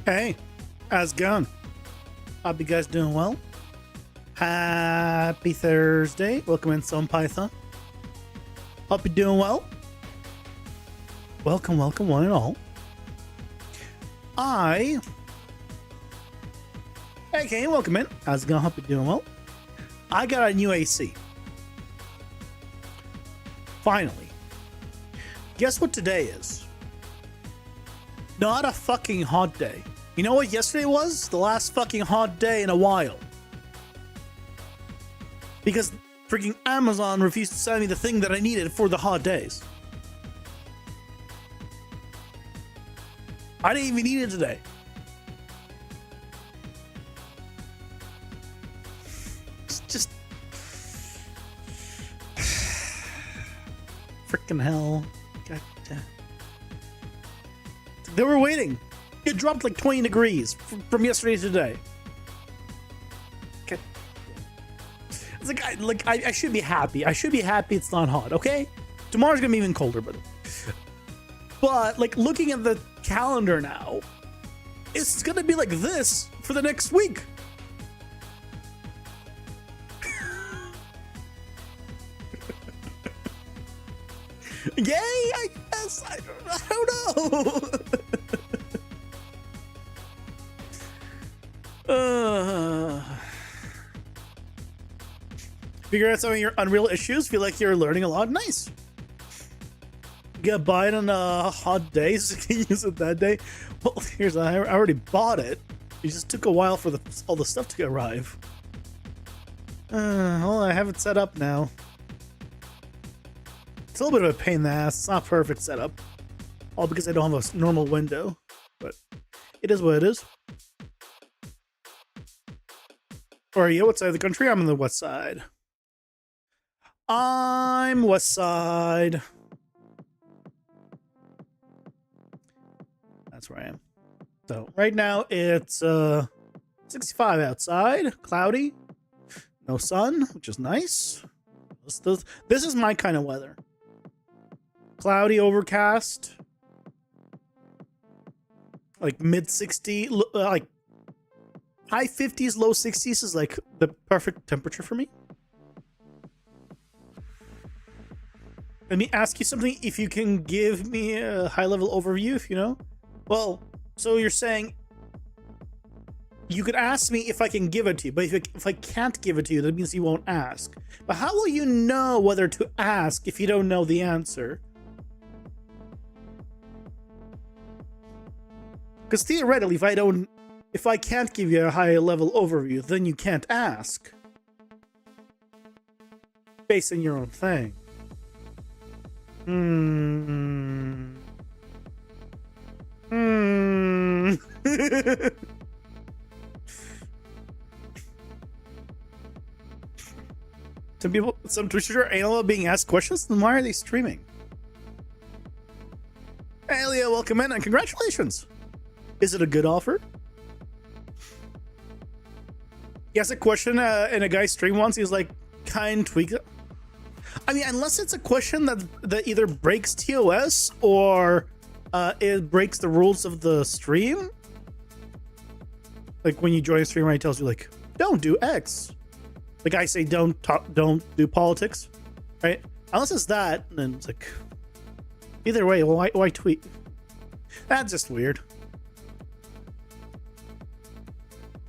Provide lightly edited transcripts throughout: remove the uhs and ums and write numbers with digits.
Hey, how's it going? Hope you guys doing well. Happy Thursday. Welcome in Some Python. Hope you're doing well. Welcome, welcome, one and all. Okay, welcome in. How's it going? Hope you're doing well. I got a new AC. Finally. Guess what today is? Not a fucking hot day. You know what yesterday was? The last fucking hot day in a while. Because freaking Amazon refused to send me the thing that I needed for the hot days. I didn't even need it today. It's just... freaking hell. God damn. They were waiting. It dropped like 20 degrees from yesterday to today. Okay. It's like I should be happy. I should be happy it's not hot, okay? Tomorrow's gonna be even colder, but like looking at the calendar now, it's gonna be like this for the next week. Yay, I guess. I don't know. Figure out some of your Unreal issues. Feel like you're learning a lot. Nice. Get buy it on hot days. So you can use it that day. Well, I already bought it. It just took a while for all the stuff to arrive. Well, I have it set up now. It's a little bit of a pain in the ass. It's not perfect setup. All because I don't have a normal window. But it is what it is. Or are you what side of the country? I'm on the west side. I'm west side. That's where I am. So right now it's 65 outside, cloudy, no sun, which is nice. This is my kind of weather. Cloudy, overcast, like mid 60, like high 50s, low 60s is like the perfect temperature for me. Let me ask you something. If you can give me a high-level overview, if you know. Well, so you're saying you could ask me if I can give it to you, but if I can't give it to you, that means you won't ask. But how will you know whether to ask if you don't know the answer? Because theoretically, if I can't give you a high-level overview, then you can't ask. Based on your own thing. Some Twitchers are anal about being asked questions, then why are they streaming? Hey Leo, welcome in and congratulations. Is it a good offer? He asked a question in a guy's stream once. He was like, kind tweak it. I mean, unless it's a question that either breaks TOS or it breaks the rules of the stream. Like when you join a stream, right, it tells you like, don't do X. Like I say, don't do politics, right? Unless it's that, then it's like, either way, why tweet? That's just weird.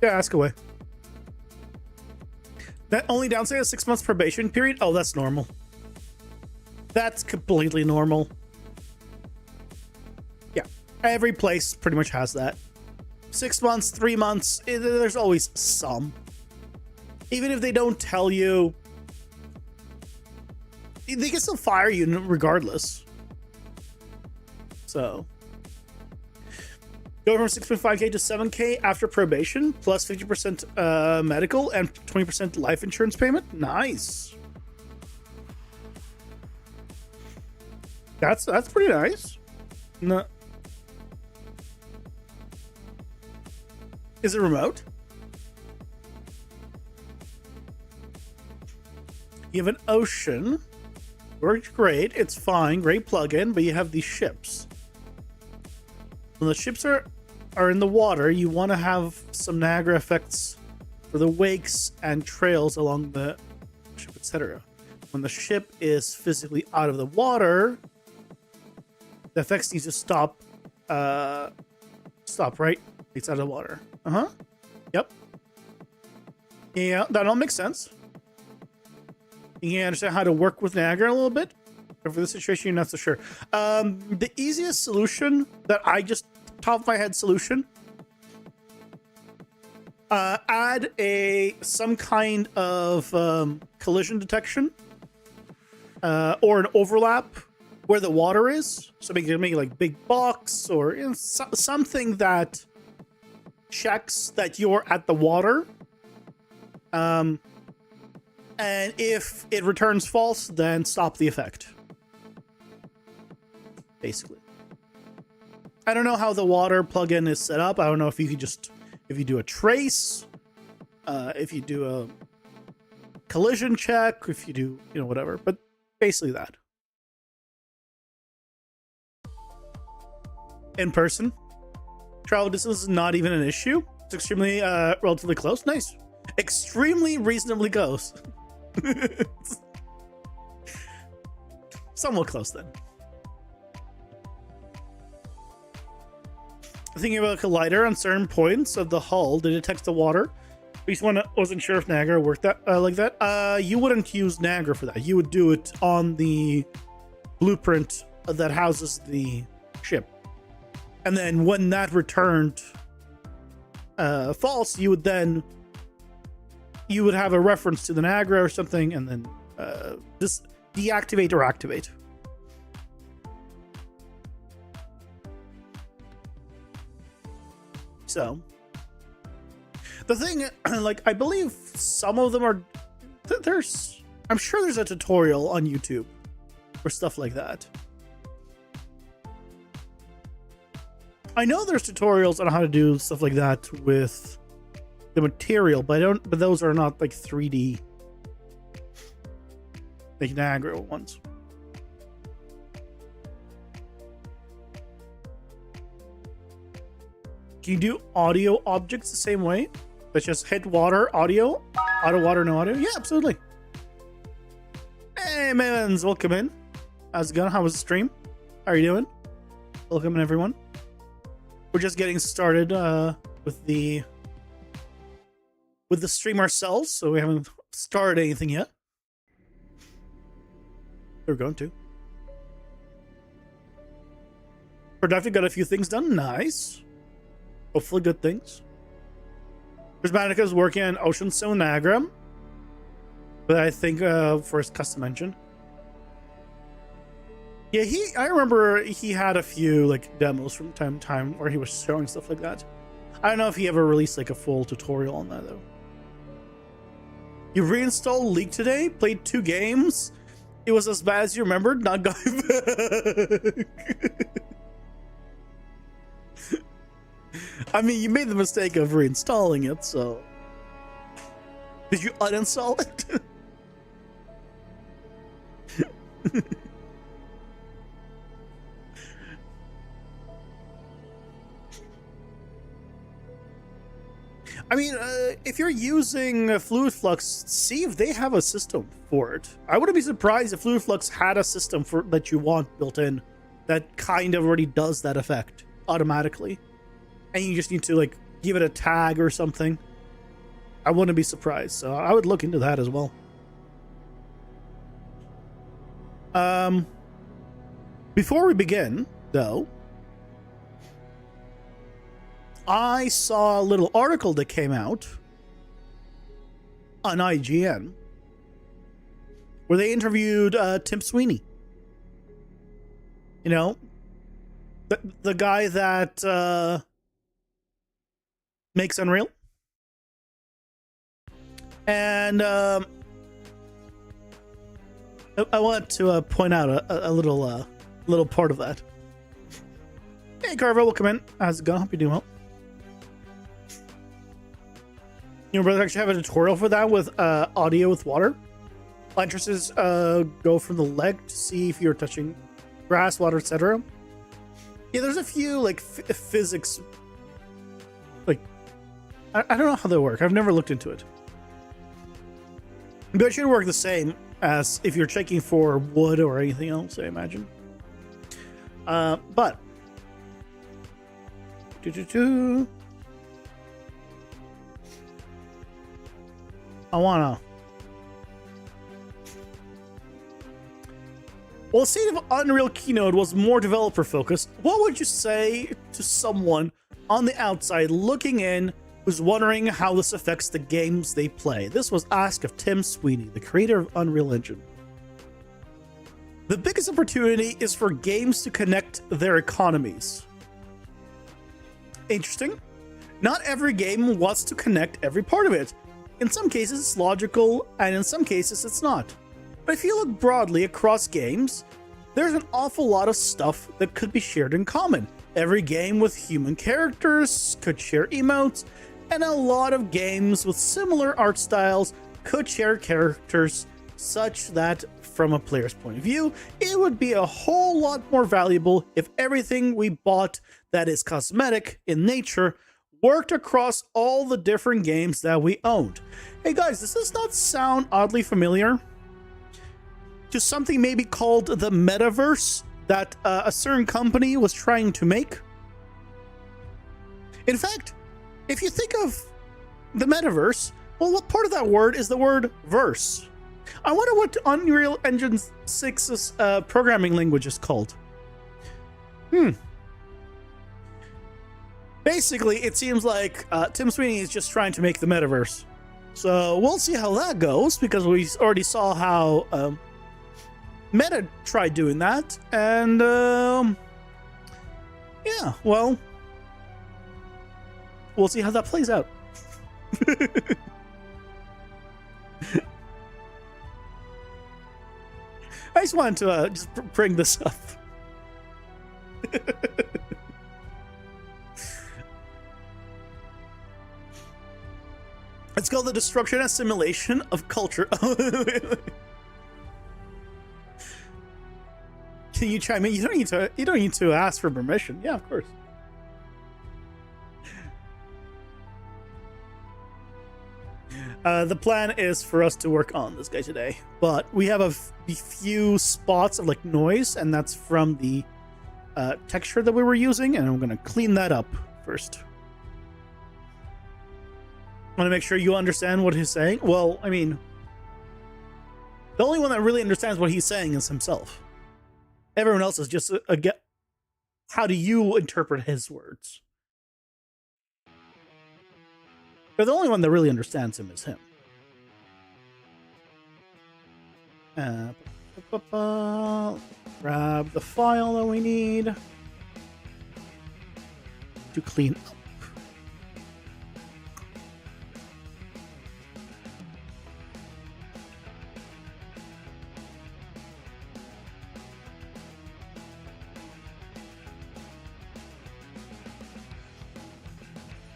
Yeah, ask away. That only downside is 6 months probation period. Oh, that's normal. That's completely normal. Yeah, every place pretty much has that. 6 months, 3 months, there's always some. Even if they don't tell you, they can still fire you regardless. So, go from 6.5K to 7K after probation, plus 50% medical and 20% life insurance payment. Nice. That's pretty nice. No. Is it remote? You have an ocean. Works great. It's fine. Great plugin, but you have these ships. When the ships are are in the water, you want to have some Niagara effects for the wakes and trails along the ship, etc. When the ship is physically out of the water, the effects need to stop. Stop, right? It's out of the water. Yep. Yeah, that all makes sense. You can understand how to work with Niagara a little bit. But for this situation, you're not so sure. The easiest solution that I just top of my head solution, add some kind of collision detection or an overlap where the water is. So make it like big box or something that checks that you're at the water. And if it returns false, then stop the effect. Basically. I don't know how the water plugin is set up. I don't know if you could just, if you do a trace, if you do a collision check, if you do, whatever. But basically that. In person, travel distance is not even an issue. It's extremely, relatively close. Nice. Extremely reasonably close. Somewhat close then. Thinking about a collider on certain points of the hull to detect the water. Wasn't sure if Niagara worked that like that. You wouldn't use Niagara for that. You would do it on the blueprint that houses the ship. And then when that returned false, you would have a reference to the Niagara or something, and then just deactivate or activate. So the thing, like, I believe some of them are I'm sure there's a tutorial on YouTube for stuff like that. I know there's tutorials on how to do stuff like that with the material, but those are not like 3D, like Niagara ones. Can you do audio objects the same way? Let's just hit water, audio, auto water, no audio. Yeah, absolutely. Hey, Mavens, welcome in. How's it going? How was the stream? How are you doing? Welcome in, everyone. We're just getting started with the stream ourselves, so we haven't started anything yet. We're going to. Productive, got a few things done. Nice. Hopefully good things. Prismatica's working on Ocean Stone Niagara, but I think for his custom engine. Yeah, I remember he had a few like demos from time to time where he was showing stuff like that. I don't know if he ever released like a full tutorial on that though. You reinstalled League today? Played 2 games? It was as bad as you remembered? Not going back. I mean, you made the mistake of reinstalling it, so... Did you uninstall it? I mean, if you're using Fluid Flux, see if they have a system for it. I wouldn't be surprised if Fluid Flux had a system for that you want built in that kind of already does that effect automatically. And you just need to like give it a tag or something. I wouldn't be surprised, so I would look into that as well. Before we begin, though, I saw a little article that came out on IGN where they interviewed Tim Sweeney. You know, the guy that makes Unreal. And I want to point out a little part of that. Hey, Carver, welcome in. How's it going? Hope you're doing well. You know, brother, actually have a tutorial for that with audio with water. Entrances go from the leg to see if you're touching grass, water, etc. Yeah, there's a few like physics I don't know how they work. I've never looked into it. But it should work the same as if you're checking for wood or anything else, I imagine. But I wanna. Well, the state of Unreal Keynote was more developer focused. What would you say to someone on the outside looking in who's wondering how this affects the games they play? This was asked of Tim Sweeney, the creator of Unreal Engine. The biggest opportunity is for games to connect their economies. Interesting. Not every game wants to connect every part of it. In some cases, it's logical, and in some cases, it's not. But if you look broadly across games, there's an awful lot of stuff that could be shared in common. Every game with human characters could share emotes, and a lot of games with similar art styles could share characters, such that from a player's point of view, it would be a whole lot more valuable if everything we bought that is cosmetic in nature worked across all the different games that we owned. Hey guys, does this not sound oddly familiar to something maybe called the metaverse that a certain company was trying to make? In fact, if you think of the metaverse, well, what part of that word is the word verse? I wonder what Unreal Engine 6's programming language is called. Basically, it seems like Tim Sweeney is just trying to make the metaverse. So we'll see how that goes, because we already saw how Meta tried doing that. And yeah, well, we'll see how that plays out. I just wanted to just bring this up. It's called the destruction and assimilation of culture. Can you chime in? You don't need to ask for permission. Yeah, of course. The plan is for us to work on this guy today, but we have a few spots of like noise, and that's from the texture that we were using, and I'm gonna clean that up first. I want to make sure you understand what he's saying. Well, I mean, the only one that really understands what he's saying is himself. Everyone else is just how do you interpret his words? But the only one that really understands him is him. Grab the file that we need to clean up.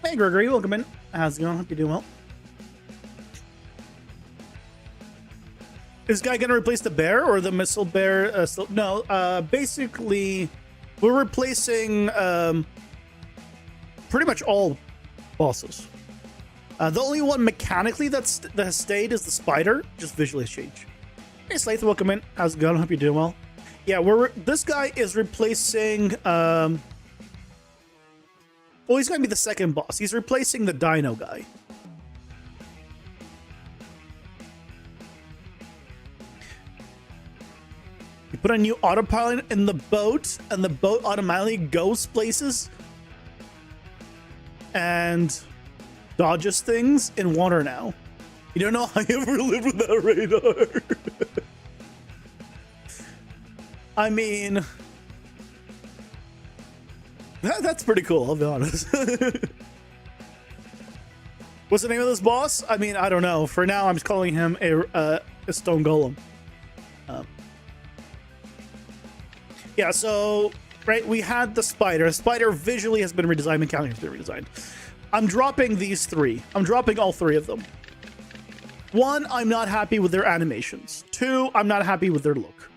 Hey Gregory, welcome in. How's it going? Hope you're doing well. Is this guy gonna replace the bear or the missile bear? No, basically, we're replacing pretty much all bosses. The only one mechanically that has stayed is the spider, just visually has changed. Hey Slaith, welcome in. How's it going? Hope you're doing well. Yeah, this guy is replacing well, he's going to be the second boss. He's replacing the dino guy. You put a new autopilot in the boat, and the boat automatically goes places and dodges things in water now. You don't know how you ever lived without radar. I mean, that's pretty cool, I'll be honest. What's the name of this boss? I mean, I don't know. For now, I'm just calling him a stone golem. Yeah, so, right, we had the spider. The spider visually has been redesigned, mechanically has been redesigned. I'm dropping these three. I'm dropping all three of them. One, I'm not happy with their animations. Two, I'm not happy with their look.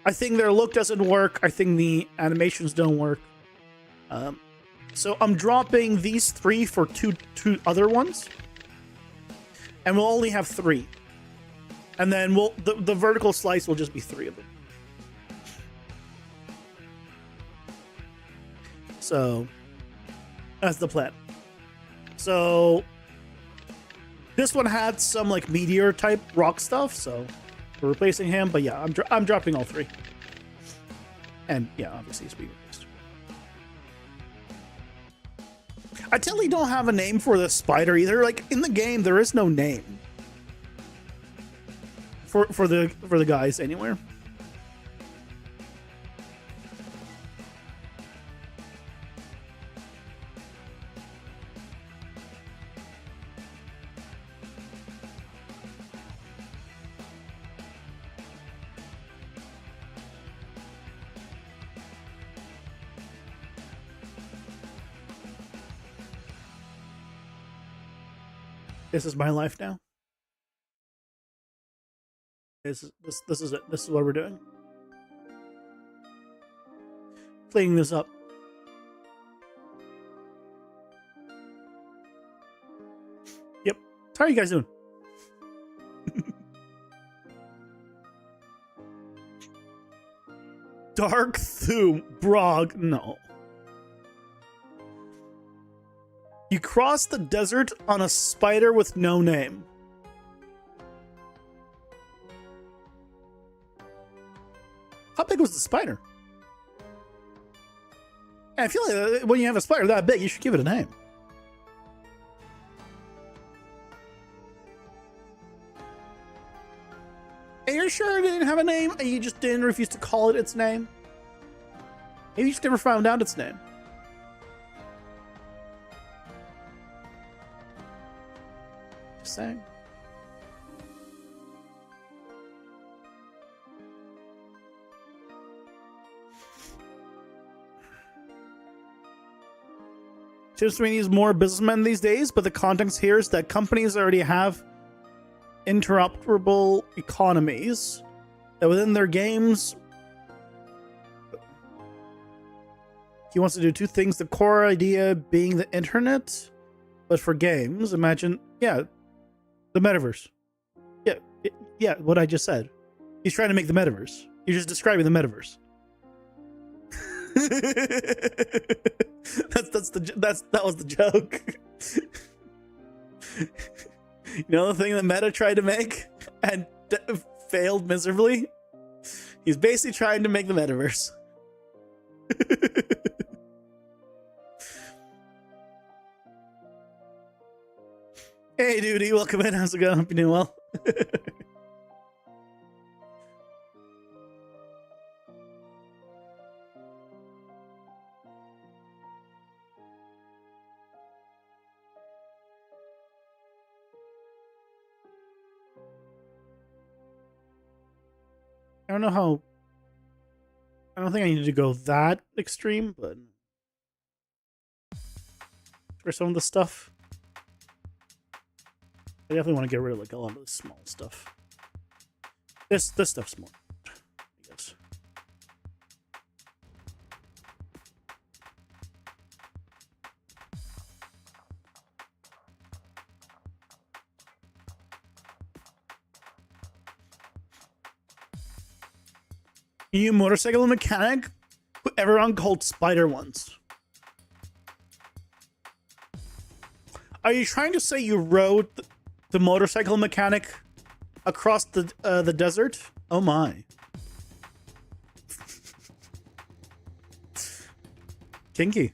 I think their look doesn't work. I think the animations don't work. So I'm dropping these 3 for two other ones, and we'll only have 3. And then the vertical slice will just be 3 of them. So that's the plan. So this one had some like meteor type rock stuff, so we're replacing him. But yeah, I'm dropping all 3. And yeah, obviously it's being replaced. I totally don't have a name for the spider either. Like in the game, there is no name for the guys anywhere. This is my life now. This is it. This is what we're doing. Cleaning this up. Yep. How are you guys doing? Dark Thum Brog. No. You cross the desert on a spider with no name. How big was the spider? I feel like when you have a spider that big, you should give it a name. Are you sure it didn't have a name and you just didn't refuse to call it its name? Maybe you just never found out its name. Just saying. Seems to me needs more businessmen these days, but the context here is that companies already have interoperable economies that within their games he wants to do 2 things. The core idea being the internet, but for games, imagine, yeah, the metaverse. Yeah, what I just said. He's trying to make the metaverse. You're just describing the metaverse. that was the joke. You know the thing that Meta tried to make and failed miserably? He's basically trying to make the metaverse. Hey, dude, welcome in. How's it going? Hope you're doing well. I don't know how. I don't think I need to go that extreme, but for some of the stuff, I definitely want to get rid of like a lot of the small stuff. This stuff's more, I guess. You motorcycle mechanic who everyone called Spider once. Are you trying to say you rode the motorcycle mechanic across the desert? Oh my. Kinky.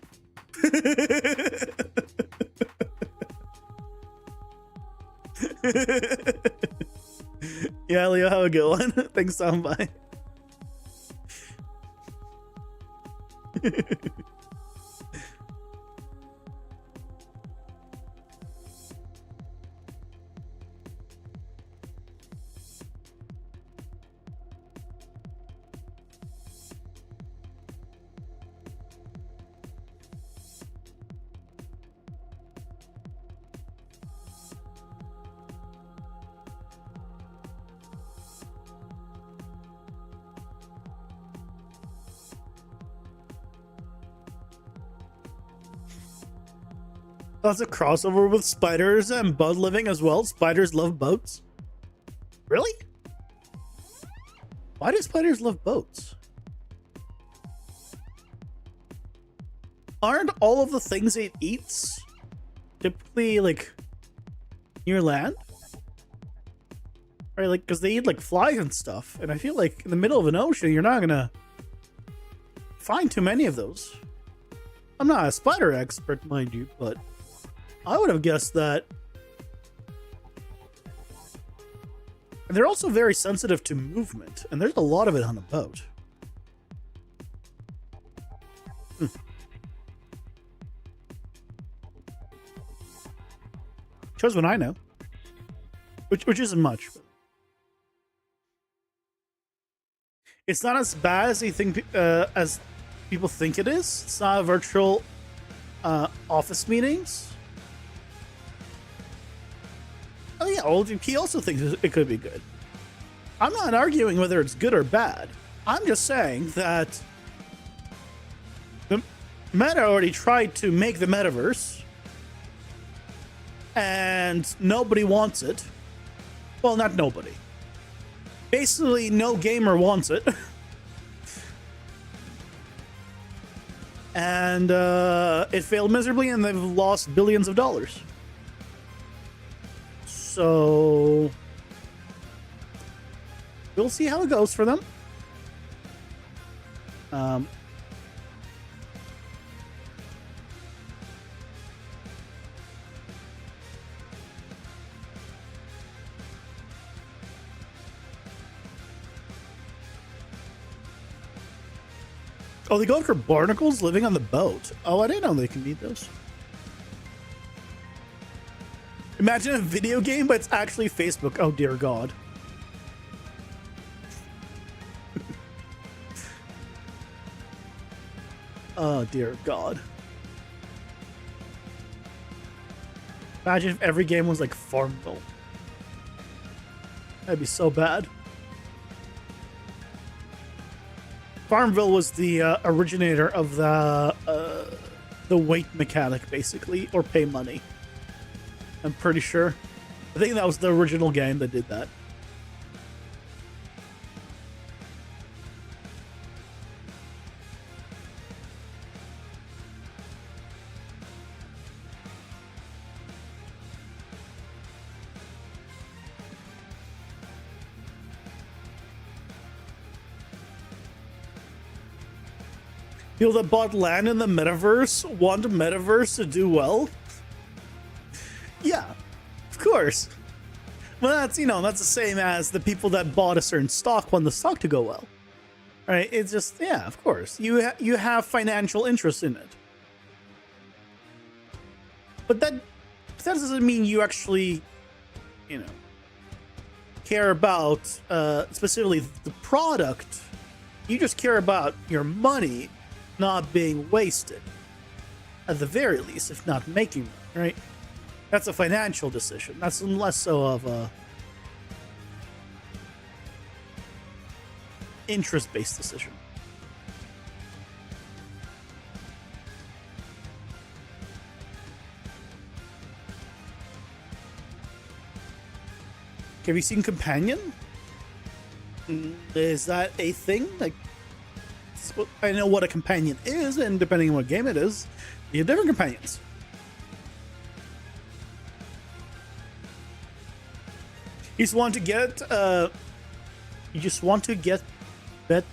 Yeah, Leo, have a good one. Thanks, Soundbye. That's a crossover with spiders and boat living as well. Spiders love boats. Really? Why do spiders love boats? Aren't all of the things it eats typically like near land? Right, like because they eat like flies and stuff, and I feel like in the middle of an ocean you're not gonna find too many of those. I'm not a spider expert, mind you, but I would have guessed that. And they're also very sensitive to movement, and there's a lot of it on a boat. Shows what I know, which isn't much. It's not as bad as as people think it is. It's not a virtual office meetings. Oh yeah, well, he also thinks it could be good. I'm not arguing whether it's good or bad. I'm just saying that the Meta already tried to make the metaverse, and nobody wants it. Well, not nobody. Basically, no gamer wants it. And it failed miserably, and they've lost billions of dollars. So we'll see how it goes for them. Oh, they go after barnacles living on the boat. Oh, I didn't know they can eat those. Imagine a video game, but it's actually Facebook. Oh, dear God. Oh, dear God. Imagine if every game was like Farmville. That'd be so bad. Farmville was the originator of the weight mechanic, basically, or pay money. I'm pretty sure. I think that was the original game that did that. People that bought land in the metaverse want the metaverse to do well? Yeah, of course. Well, that's, you know, that's the same as the people that bought a certain stock want the stock to go well. Right? It's just, yeah, of course. You have financial interest in it. But that doesn't mean you actually, you know, care about specifically the product. You just care about your money not being wasted, at the very least, if not making them, right? That's a financial decision. That's less so of a interest-based decision. Have you seen Companion? Is that a thing? Like, I know what a companion is, and depending on what game it is, you have different companions. You just want to get, bet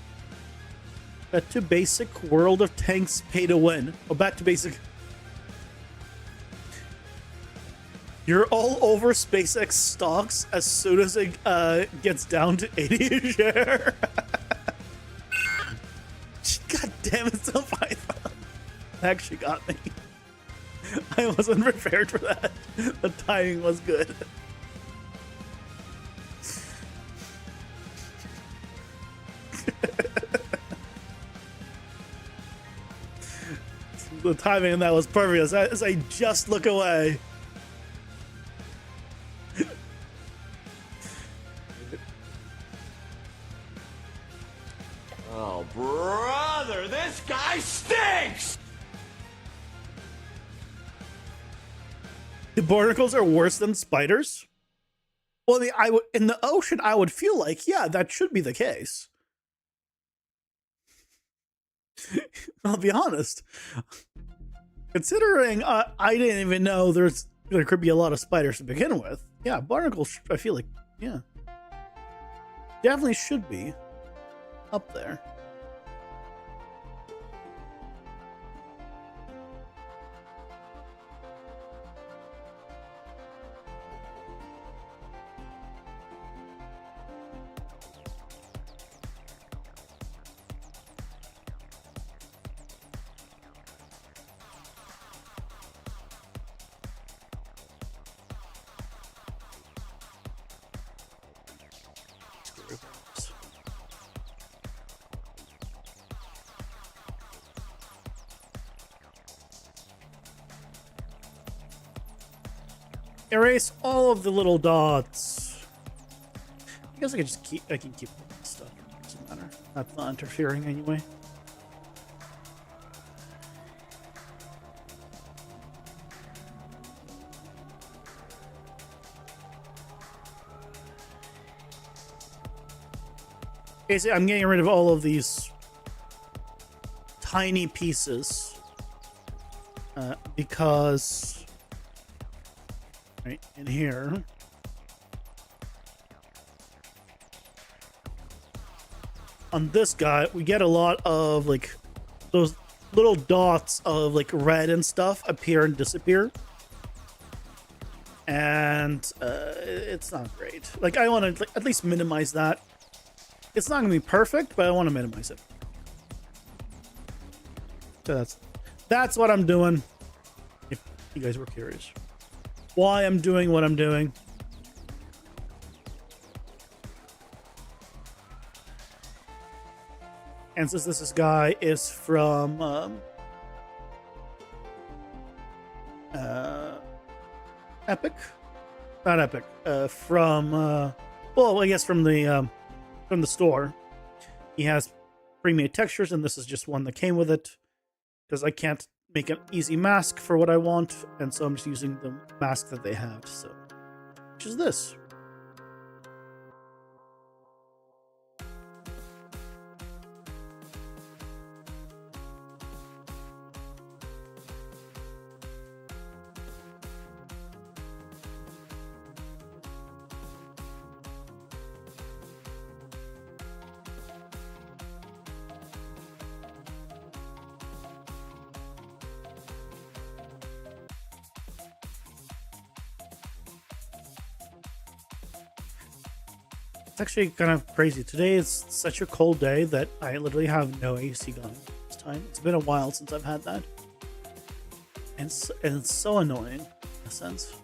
to basic World of Tanks pay to win. Oh, back to basic. You're all over SpaceX stocks as soon as it gets down to 80 a share. God damn it, so Python. That actually got me. I wasn't prepared for that. The timing was good. The timing on that was perfect as I just look away. Oh, brother, this guy stinks! The barnacles are worse than spiders. Well, I would in the ocean. I would feel like, yeah, that should be the case. I'll be honest. Considering I didn't even know there could be a lot of spiders to begin with. Yeah, barnacles. I feel like, yeah, definitely should be up there. Erase all of the little dots. I guess I can keep stuff. It doesn't matter. That's not interfering anyway. Okay, so I'm getting rid of all of these tiny pieces because right in here on this guy we get a lot of like those little dots of like red and stuff appear and disappear, and it's not great. Like I want to like, at least minimize that. It's not gonna be perfect, but I want to minimize it. So that's what I'm doing, if you guys were curious why I'm doing what I'm doing. And since this guy is from Epic, not Epic, from well, I guess from the store, he has pre-made textures, and this is just one that came with it because I can't make an easy mask for what I want, and so I'm just using the mask that they have, so which is this. It's actually kind of crazy. Today is such a cold day that I literally have no AC going this time. It's been a while since I've had that. And it's so annoying in a sense.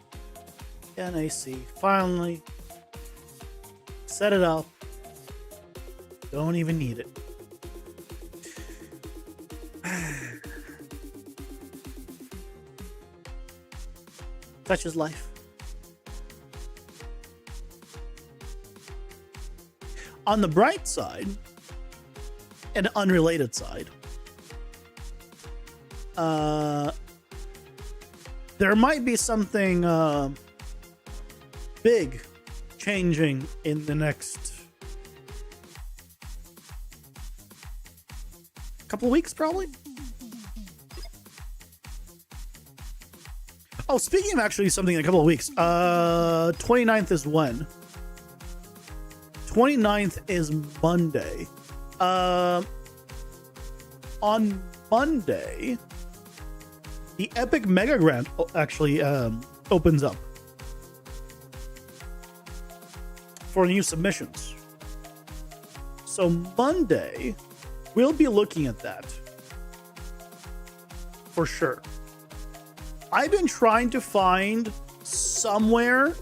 Get an AC. Finally. Set it up. Don't even need it. Such is life. On the bright side, an unrelated side, there might be something big changing in the next couple of weeks, probably. Oh, speaking of actually something in a couple of weeks, 29th is when? 29th is Monday. On Monday, the Epic Mega Grant actually opens up for new submissions. So Monday, we'll be looking at that for sure. I've been trying to find somewhere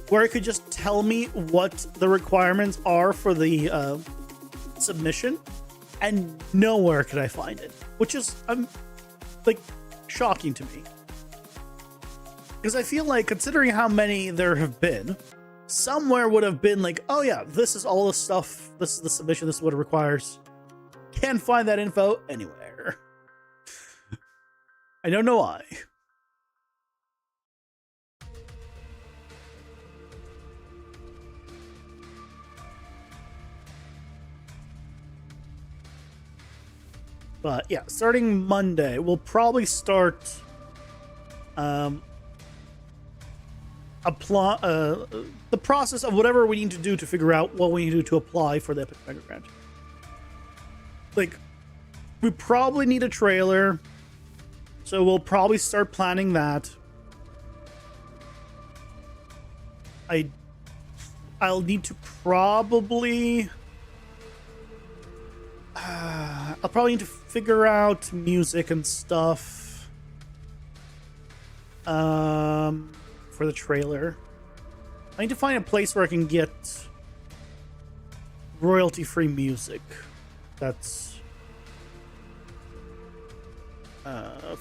where it could just tell me what the requirements are for the submission, and nowhere could I find it, which is like shocking to me, because I feel like, considering how many there have been, somewhere would have been like, oh yeah, this is all the stuff, this is the submission, this is what it requires. Can't find that info anywhere. I don't know why. But yeah, starting Monday, we'll probably start apply the process of whatever we need to do to figure out what we need to do to apply for the Epic Mega Grant. Like, we probably need a trailer, so we'll probably start planning that. I'll need to probably I'll probably need to figure out music and stuff for the trailer. I need to find a place where I can get royalty-free music that's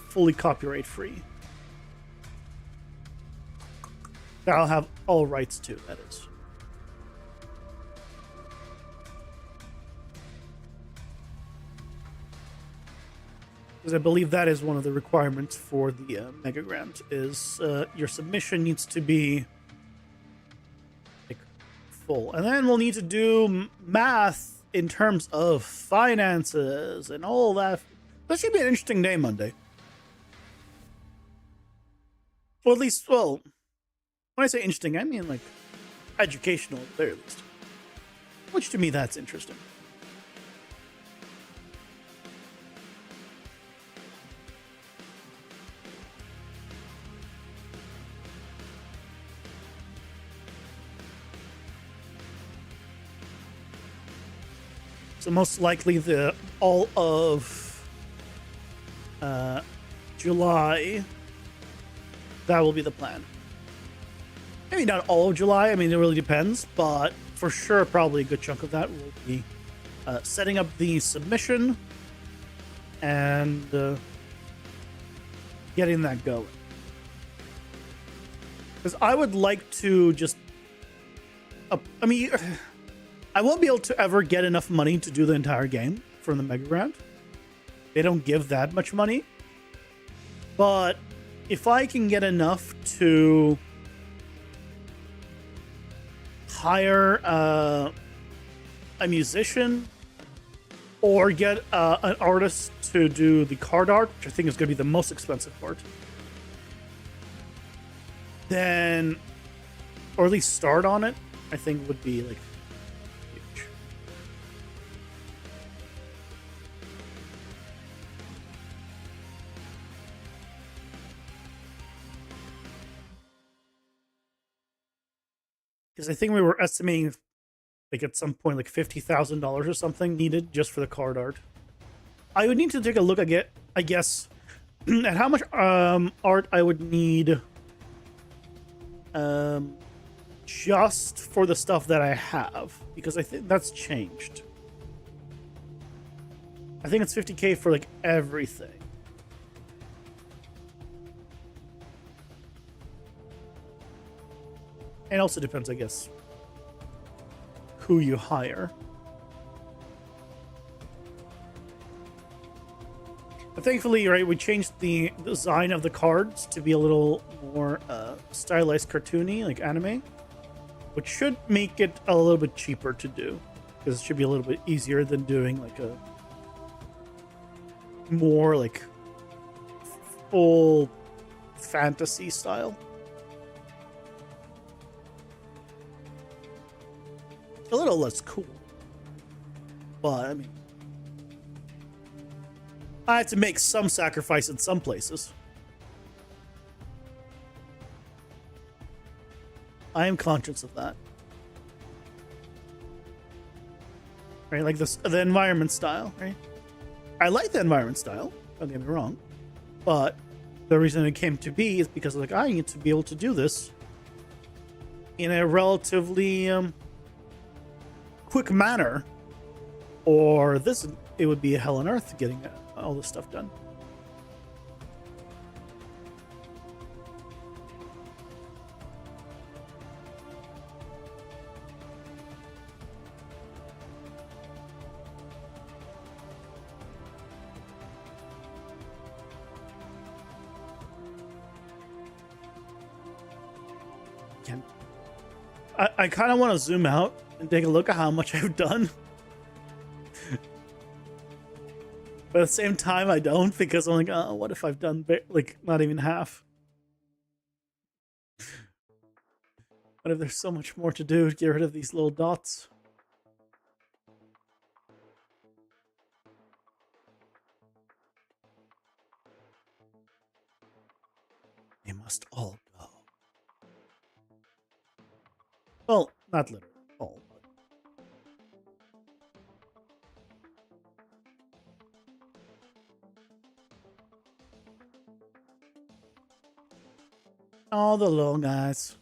fully copyright-free. That I'll have all rights to, that is. Because I believe that is one of the requirements for the Mega Grant, is your submission needs to be like full. And then we'll need to do math in terms of finances and all that. That should be an interesting day Monday. Or at least, well, when I say interesting, I mean like educational at the very least. Which to me, that's interesting. So most likely all of July, that will be the plan. Maybe not all of July, I mean, it really depends, but for sure, probably a good chunk of that will be setting up the submission and getting that going. Because I would like to just, I mean, I won't be able to ever get enough money to do the entire game from the Mega Grant. They don't give that much money. But if I can get enough to hire a musician or get an artist to do the card art, which I think is going to be the most expensive part, then, or at least start on it, I think would be like huge. Because I think we were estimating, like at some point, like $50,000 or something needed just for the card art. I would need to take a look again, I guess, at how much art I would need just for the stuff that I have, because I think that's changed. I think it's 50K for like everything. It also depends, I guess, who you hire. But thankfully, right, we changed the design of the cards to be a little more stylized, cartoony, like anime, which should make it a little bit cheaper to do, because it should be a little bit easier than doing like a more like full fantasy style. A little less cool, but I mean, I had to make some sacrifice in some places. I am conscious of that. Right, like this, the environment style, right? I like the environment style, don't get me wrong, but the reason it came to be is because like I need to be able to do this in a relatively quick manner, or it would be a hell on earth getting all this stuff done. I kind of want to zoom out and take a look at how much I've done. But at the same time, I don't, because I'm like, oh, what if I've done like not even half? What if there's so much more to do to get rid of these little dots? They must all go. Well, not literally all. All the little guys.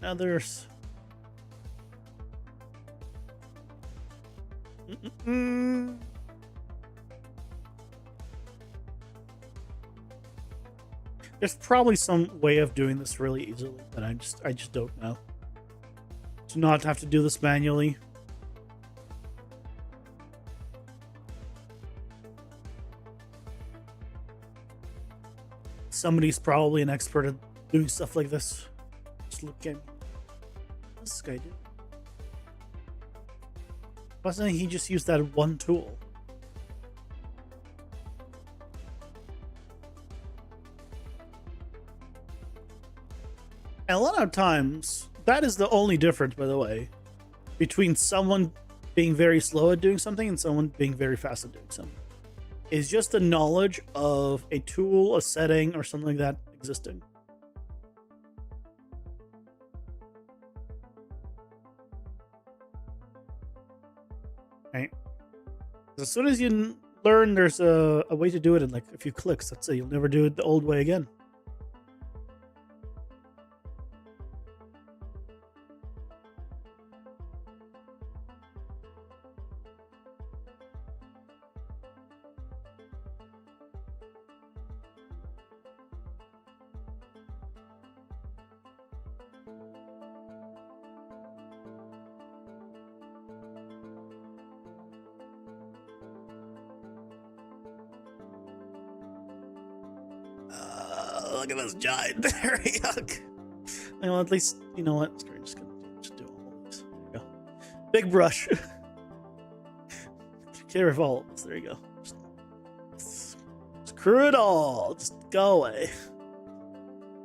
Now there's... There's probably some way of doing this really easily, but I just don't know. To not have to do this manually. Somebody's probably an expert at doing stuff like this. Just look at what's this guy do? Wasn't he just used that one tool? And a lot of times, that is the only difference, by the way, between someone being very slow at doing something and someone being very fast at doing something. Is just the knowledge of a tool, a setting, or something like that existing. Right? As soon as you learn there's a way to do it in like a few clicks, that's it. You'll never do it the old way again. Look at this giant berry. Well, at least, you know what? I'm just gonna do all of these. There you go. Big brush. Take care of all of this. There you go. Just screw it all. Just go away.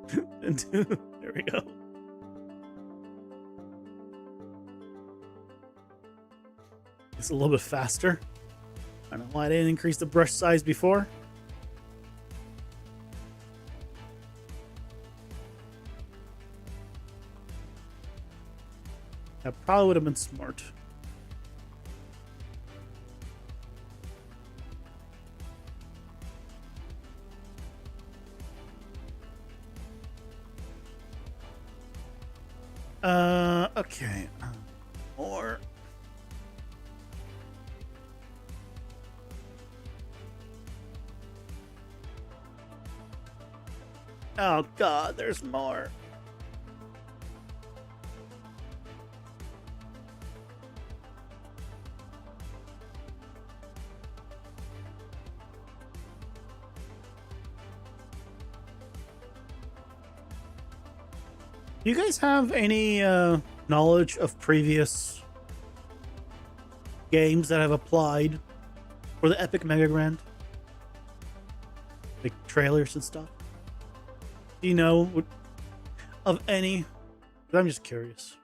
There we go. It's a little bit faster. I don't know why I didn't increase the brush size before. That probably would have been smart. Okay. More. Oh God, there's more. Do you guys have any knowledge of previous games that have applied for the Epic Mega Grand? Like trailers and stuff? Do you know of any? I'm just curious.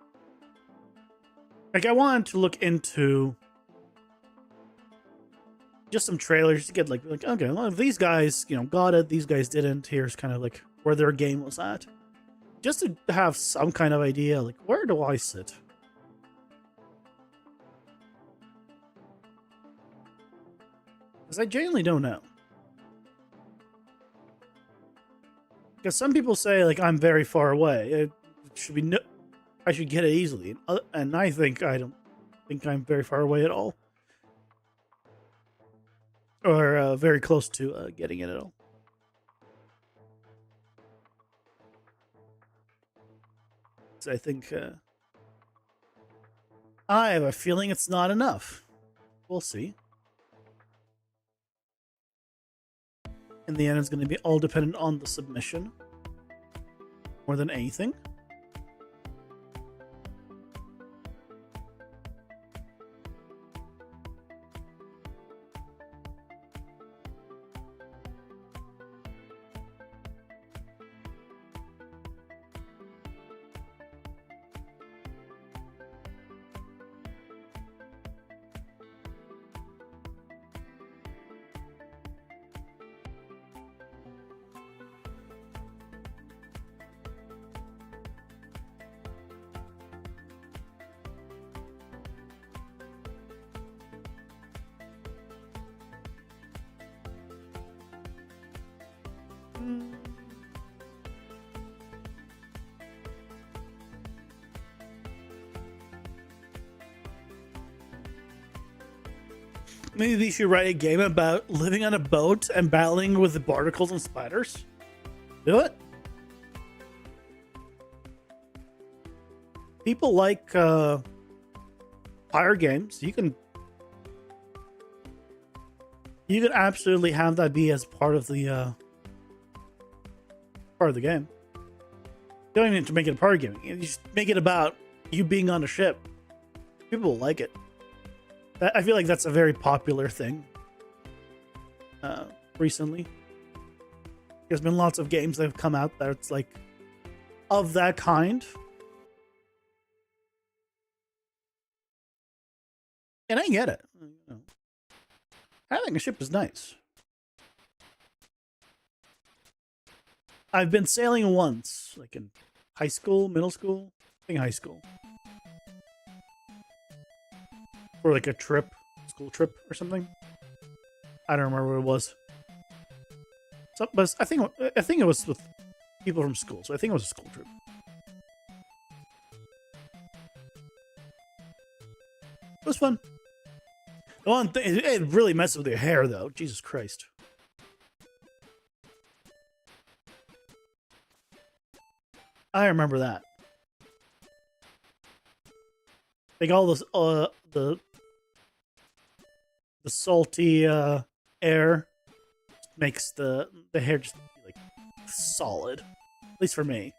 Like, I wanted to look into just some trailers to get like okay, well, if these guys, you know, got it, these guys didn't. Here's kind of like where their game was at. Just to have some kind of idea, like, where do I sit? Because I genuinely don't know. Because some people say, like, I'm very far away. It should be I should get it easily. And I think I don't think I'm very far away at all. Or very close to getting it at all. So I think I have a feeling it's not enough. We'll see. In the end, it's going to be all dependent on the submission more than anything. Maybe we should write a game about living on a boat and battling with the barnacles and spiders. Do it. People like fire games. You can absolutely have that be as part of the game. You don't even need to make it a party game. You just make it about you being on a ship. People will like it. I feel like that's a very popular thing recently. There's been lots of games that have come out that's like of that kind. And I get it. You know, having a ship is nice. I've been sailing once, like in high school, middle school, I think high school. For like a trip, school trip or something. I don't remember what it was. So, but I think it was with people from school, so I think it was a school trip. It was fun. The one thing, it really messes with your hair though. Jesus Christ. I remember that. Like all this, the salty air makes the hair just like solid, at least for me.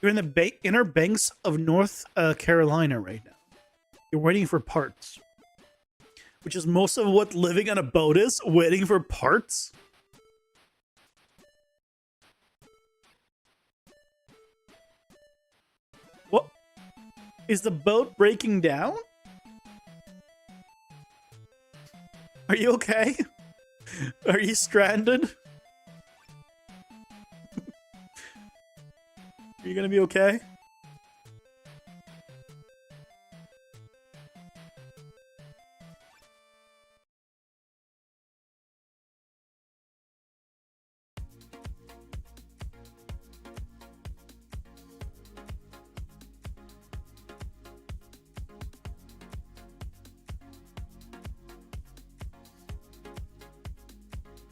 You're in the inner banks of North Carolina right now. You're waiting for parts. Which is most of what living on a boat is, waiting for parts. What? Is the boat breaking down? Are you okay? Are you stranded? Are you gonna be okay?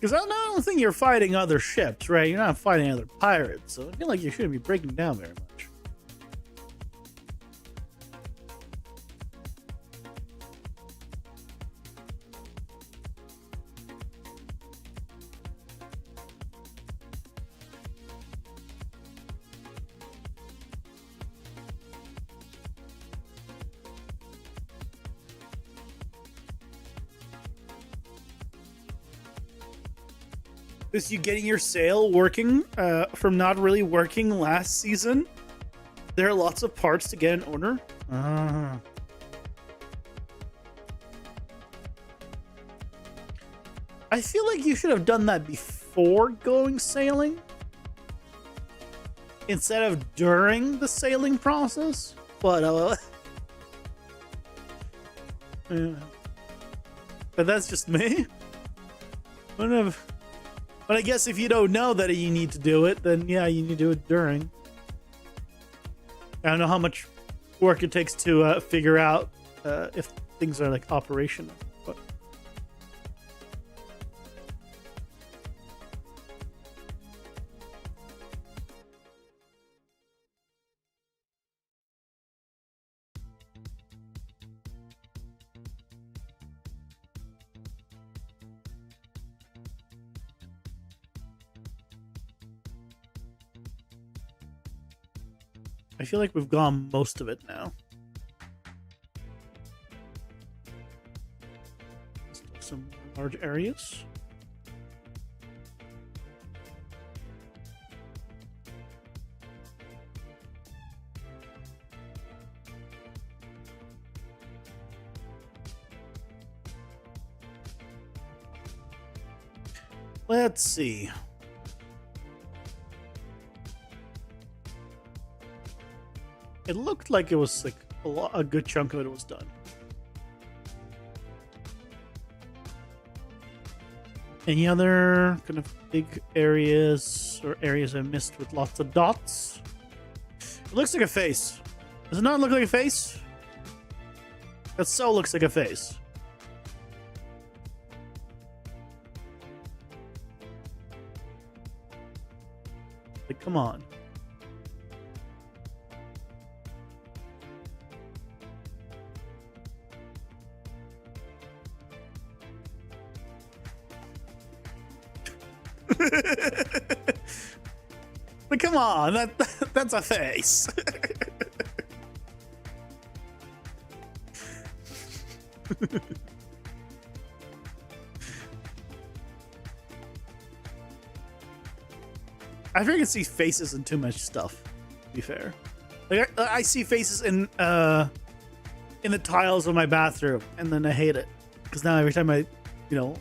Because I don't think you're fighting other ships, right? You're not fighting other pirates, so I feel like you shouldn't be breaking down very much. Is you getting your sail working from not really working last season? There are lots of parts to get in order. I feel like you should have done that before going sailing instead of during the sailing process. But Yeah. But that's just me. Whatever. But I guess if you don't know that you need to do it, then yeah, you need to do it during. I don't know how much work it takes to figure out if things are like operational. But I feel like we've gone most of it now. Still some large areas. Let's see. It looked like it was like a good chunk of it was done. Any other kind of big areas or areas I missed with lots of dots? It looks like a face. Does it not look like a face? That so looks like a face. Like, come on. But come on, that's a face. I think I see faces in too much stuff, to be fair. Like I see faces in the tiles of my bathroom, and then I hate it. Because now every time I go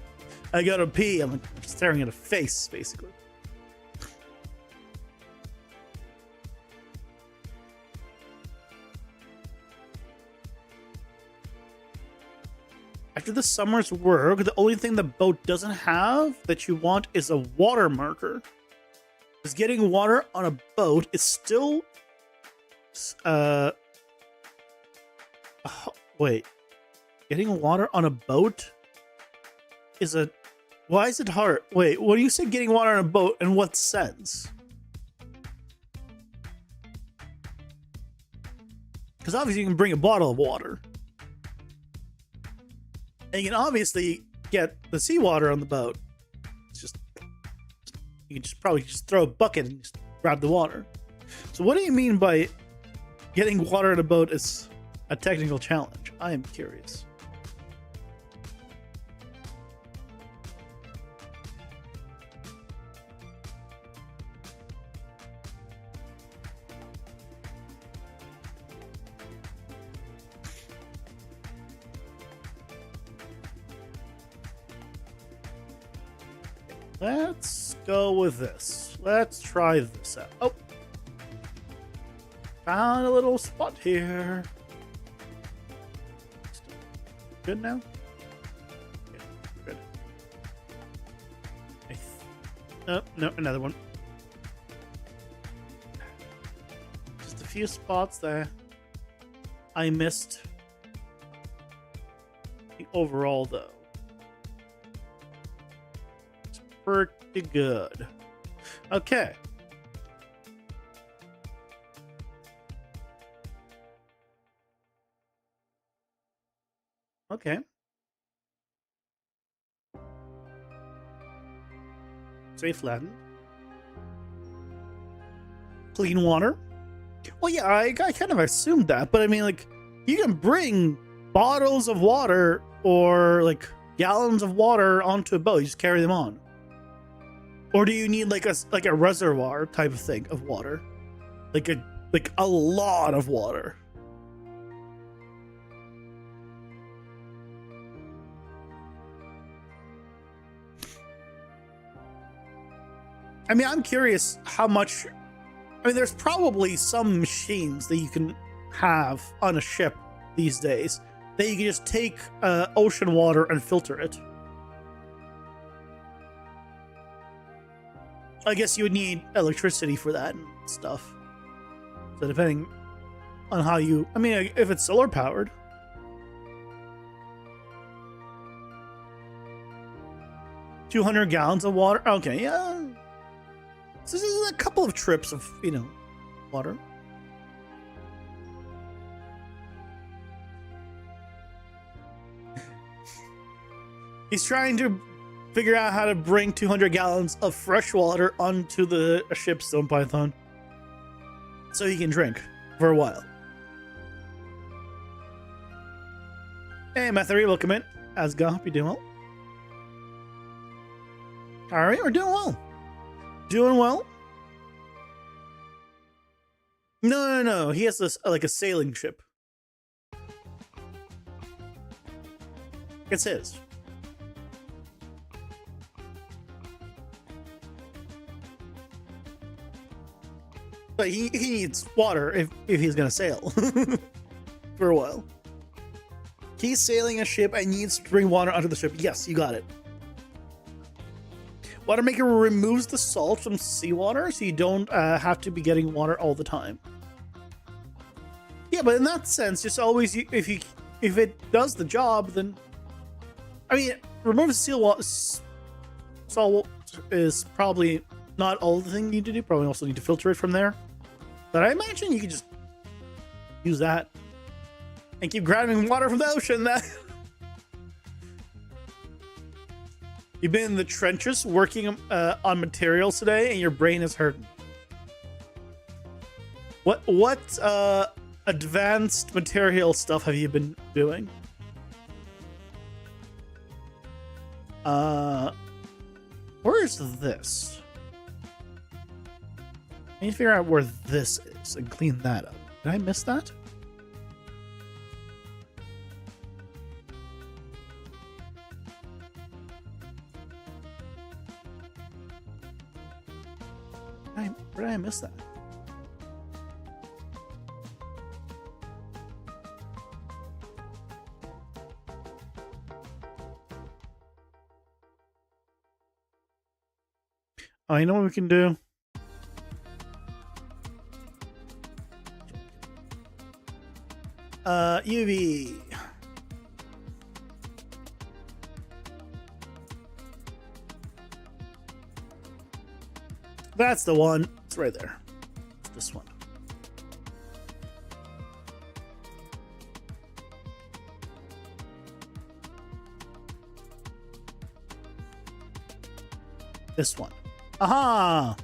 to pee, I'm like staring at a face, basically. After the summer's work, the only thing the boat doesn't have that you want is a water marker. Because getting water on a boat is still... wait. Getting water on a boat is a... Why is it hard? Wait, what do you say getting water on a boat? In what sense? Because obviously you can bring a bottle of water. And you can obviously get the seawater on the boat. It's just... You can probably throw a bucket and just grab the water. So what do you mean by getting water on a boat is a technical challenge? I am curious. Let's go with this. Let's try this out. Oh. Found a little spot here. Good now? Yeah, good. Oh, no, another one. Just a few spots there. I missed. The overall, though. Pretty good. Okay. Okay. Safe land. Clean water. Well, yeah, I kind of assumed that, but I mean, like, you can bring bottles of water or like gallons of water onto a boat. You just carry them on. Or do you need like a reservoir type of thing of water? Like a lot of water. I mean, I'm curious how much... I mean, there's probably some machines that you can have on a ship these days that you can just take ocean water and filter it. I guess you would need electricity for that and stuff. So depending on how you... I mean, if it's solar powered. $200 gallons of water. Okay, yeah. So this is a couple of trips of, you know, water. He's trying to figure out how to bring 200 gallons of fresh water onto the ship, Stone Python, so he can drink for a while. Hey, Mathery, welcome in. Asga, hope you're doing well. All right, we're doing well. Doing well. No. He has this like a sailing ship. It's his. But he needs water if he's gonna sail for a while. He's sailing a ship and needs to bring water onto the ship. Yes, you got it. Water Maker removes the salt from seawater, so you don't have to be getting water all the time. Yeah, but in that sense, just always if it does the job, then I mean, removing salt is probably not all the thing you need to do. Probably also need to filter it from there. But I imagine you could just use that and keep grabbing water from the ocean. That you've been in the trenches working on materials today, and your brain is hurting. What advanced material stuff have you been doing? Where is this? I need to figure out where this is and clean that up. Did I miss that? Where did I miss that? Oh, you know what we can do? UV. That's the one. It's right there. It's this one. This one. Aha!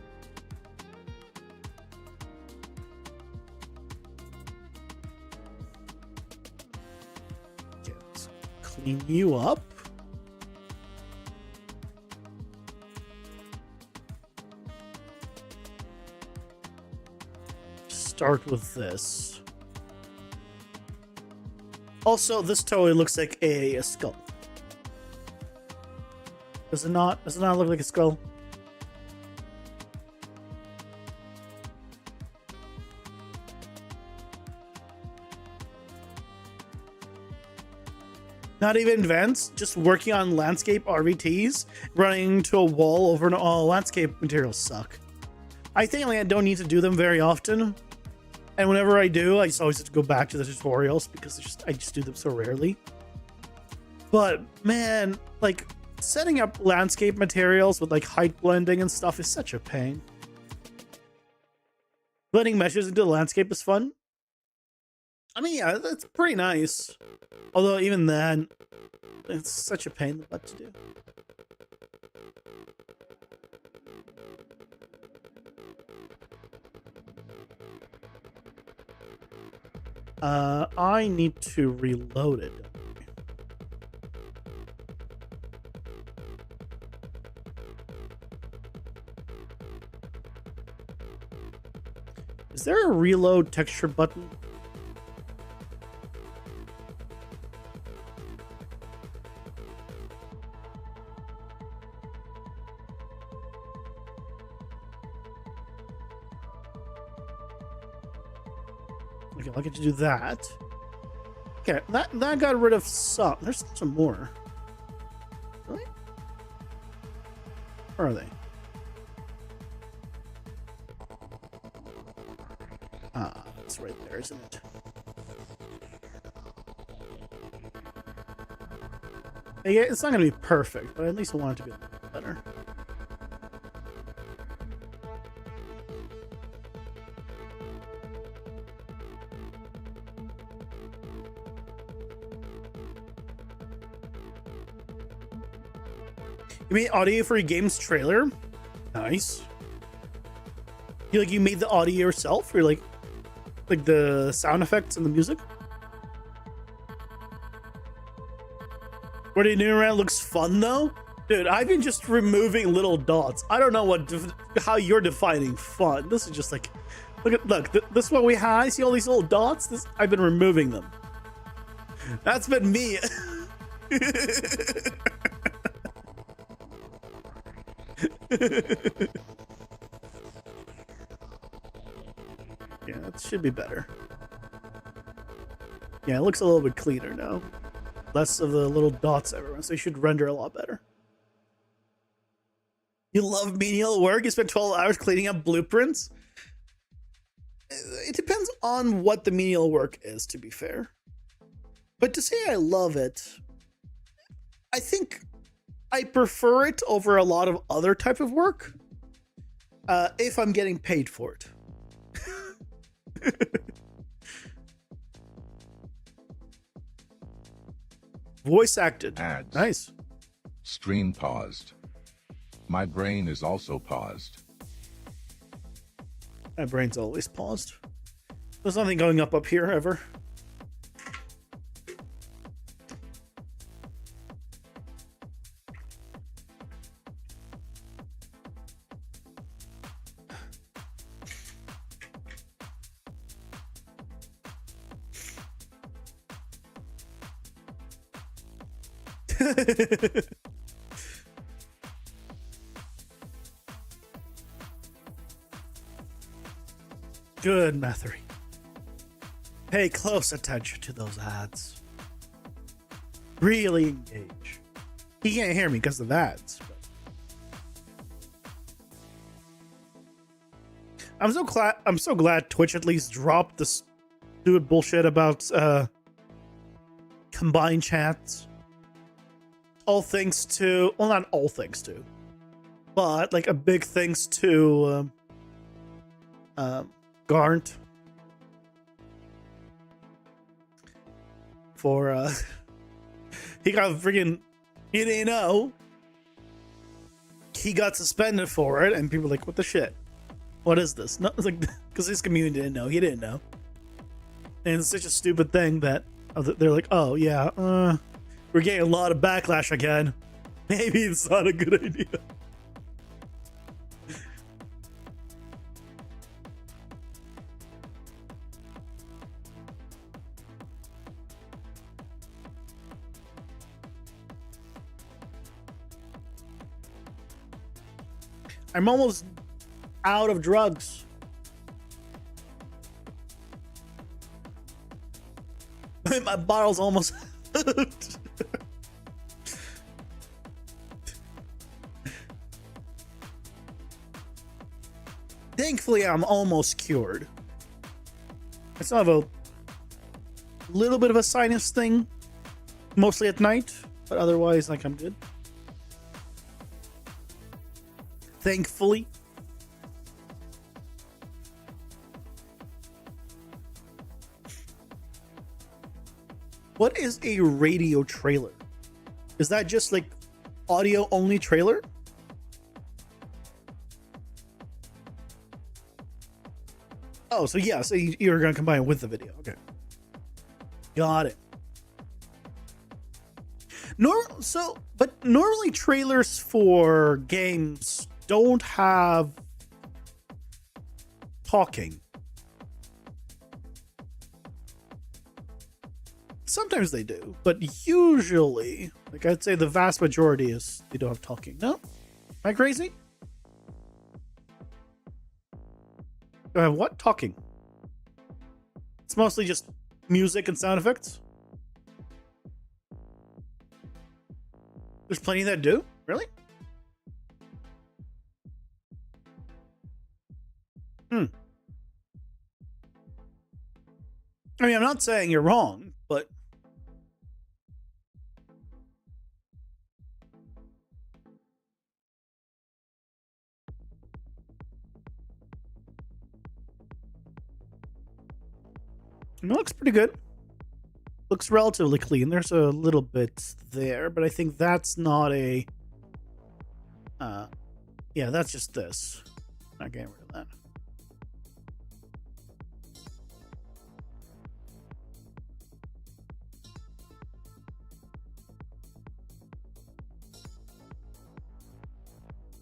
Let's clean you up. Start with this. Also, this totally looks like a skull. Does it not? Does it not look like a skull? Not even vents, just working on landscape RVTs, running into a wall over and all landscape materials suck. I think like, I don't need to do them very often. And whenever I do, I just always have to go back to the tutorials because I just do them so rarely. But man, like setting up landscape materials with like height blending and stuff is such a pain. Blending meshes into the landscape is fun. I mean, yeah, that's pretty nice. Although even then, it's such a pain in the butt to do. I need to reload it. Is there a reload texture button? Okay, I'll get to do that. Okay, that got rid of some. There's some more. Really? Where are they? Ah, it's right there, isn't it? Yeah, it's not gonna be perfect, but at least I want it to be a little better. You made audio for your game's trailer? Nice. You made the audio yourself, or like the sound effects and the music? What are you doing around? Looks fun though, dude. I've been just removing little dots. I don't know how you're defining fun. This is just like, look. This is what we have. I see all these little dots. I've been removing them. That's been me. Yeah, that should be better. Yeah, it looks a little bit cleaner now. Less of the little dots everywhere, so you should render a lot better. You love menial work? You spent 12 hours cleaning up blueprints? It depends on what the menial work is, to be fair. But to say I love it, I think I prefer it over a lot of other type of work, if I'm getting paid for it. Voice acted. Ads. Nice. Stream paused. My brain is also paused. My brain's always paused. There's nothing going up here ever. Good, Mathery. Pay close attention to those ads. Really engage. He can't hear me because of ads. But I'm so glad Twitch at least dropped this stupid bullshit about combined chats. All thanks to, well, not all thanks to, but like a big thanks to Garnt for he got freaking, he didn't know, he got suspended for it, and people were like, what the shit, what is this? No, it's like, because his community didn't know, he didn't know, and it's such a stupid thing that they're like, oh yeah, we're getting a lot of backlash again, maybe it's not a good idea. I'm almost out of drugs. My bottle's almost out. Thankfully, I'm almost cured. I still have a little bit of a sinus thing, mostly at night, but otherwise, like, I'm good. Thankfully. What is a radio trailer? Is that just like audio only trailer? Oh, so yeah, so you're gonna combine it with the video. Okay. Got it. But normally trailers for games don't have talking. Sometimes they do, but usually, like I'd say the vast majority is they don't have talking. No? Am I crazy? Do I have what? Talking. It's mostly just music and sound effects. There's plenty that do? Really? I mean, I'm not saying you're wrong, but it looks pretty good. Looks relatively clean. There's a little bit there, but I think that's not a... yeah, that's just this. Not getting rid of that.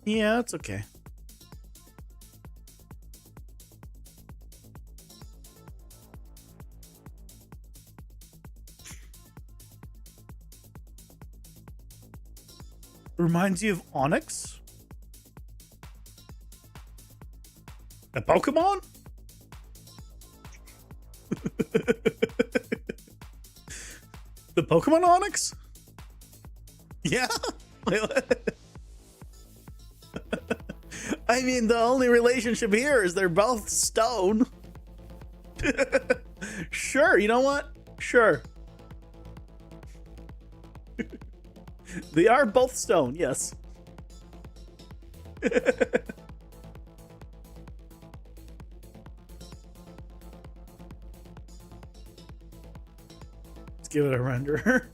Yeah, that's okay. Reminds you of Onyx? A Pokemon? The Pokemon Onyx? Yeah? I mean, the only relationship here is they're both stone. Sure, you know what? Sure. They are both stone, yes. Let's give it a render.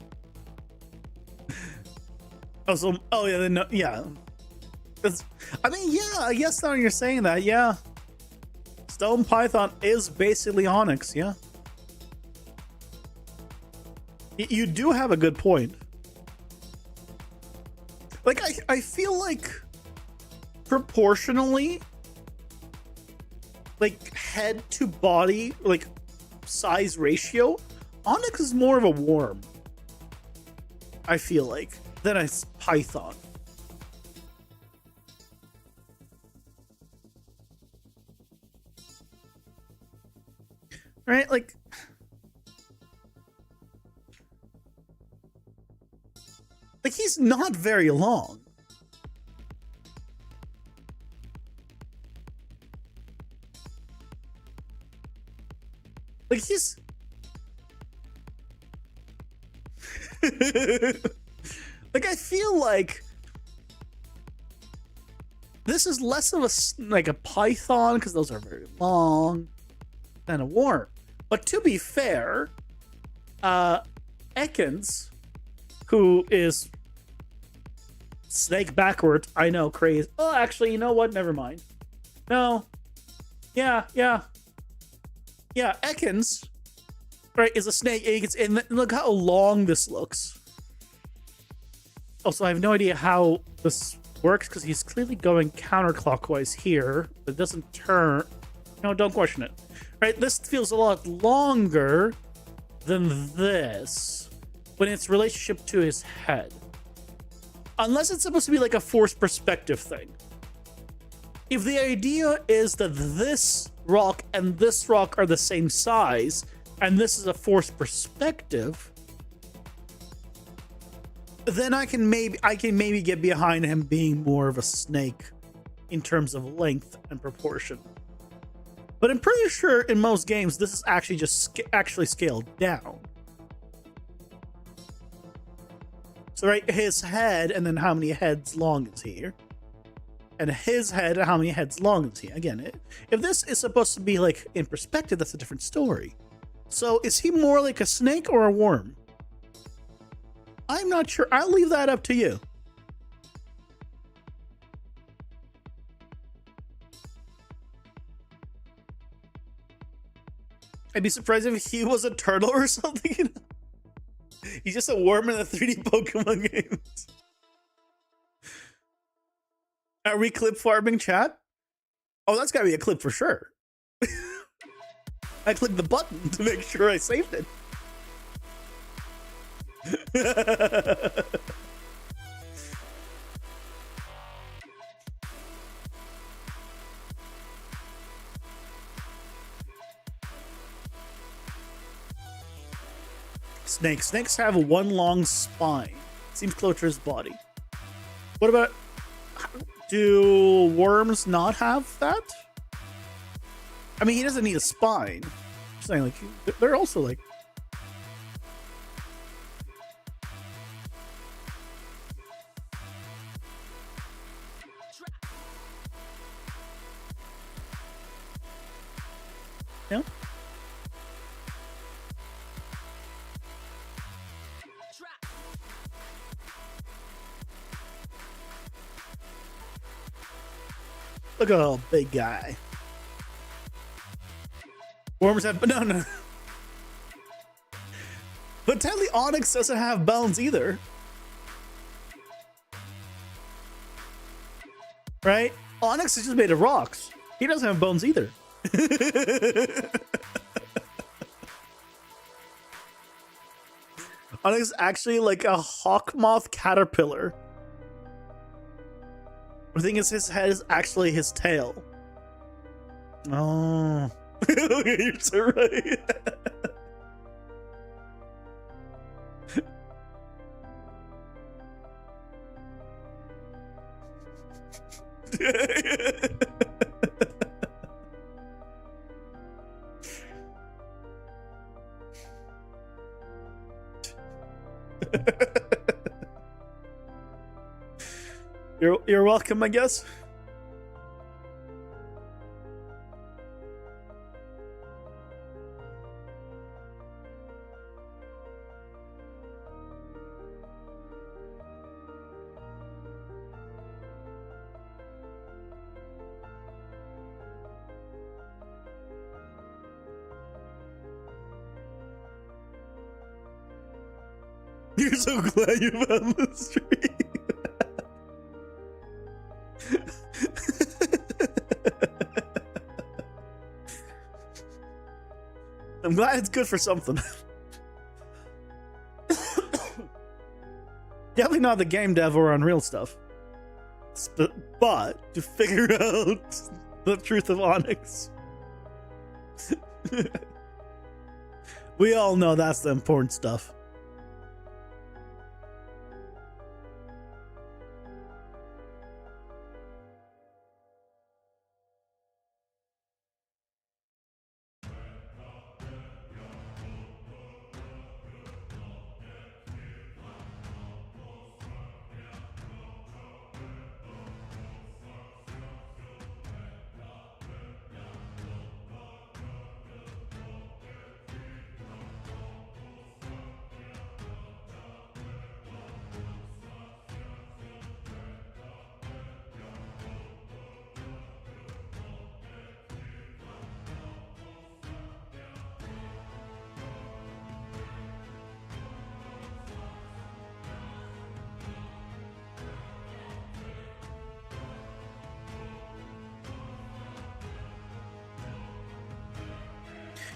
Oh yeah, then no, yeah. I mean, yeah, I guess now you're saying that, yeah. Stone Python is basically Onyx, yeah. You do have a good point. Like, I feel like proportionally, like head to body, like size ratio, Onyx is more of a worm, I feel like, than a Python. Right? Like he's not very long. Like he's like, I feel like this is less of a Python, because those are very long, than a worm. But to be fair, Ekans, who is snake backwards, I know, crazy. Oh, actually, you know what? Never mind. No. Yeah. Ekans, right, is a snake. And look how long this looks. Also, I have no idea how this works, because he's clearly going counterclockwise here, but it doesn't turn. No, don't question it. Right, this feels a lot longer than this when its relationship to his head. Unless it's supposed to be like a forced perspective thing. If the idea is that this rock and this rock are the same size, and this is a forced perspective, then I can maybe get behind him being more of a snake in terms of length and proportion. But I'm pretty sure in most games this is actually just actually scaled down. So right, his head, and then how many heads long is he here? And his head, how many heads long is he? Again, if this is supposed to be like in perspective, that's a different story. So is he more like a snake or a worm? I'm not sure. I'll leave that up to you. I'd be surprised if he was a turtle or something. He's just a worm in the 3D Pokemon games. Are we clip farming, chat? Oh, that's gotta be a clip for sure. I clicked the button to make sure I saved it. Snakes have one long spine. Seems close to his body. What about... Do worms not have that? I mean, he doesn't need a spine. I'm saying, like, they're also, like... Yeah. Look at that big guy. Worms have no. But technically Onyx doesn't have bones either. Right? Onyx is just made of rocks. He doesn't have bones either. Onyx is actually like a hawk moth caterpillar. The thing is, his head is actually his tail. Oh. You're so right. You're welcome, I guess. You're so glad you found the stream. I'm glad it's good for something. Definitely not the game dev or Unreal stuff. But to figure out the truth of Onyx. We all know that's the important stuff.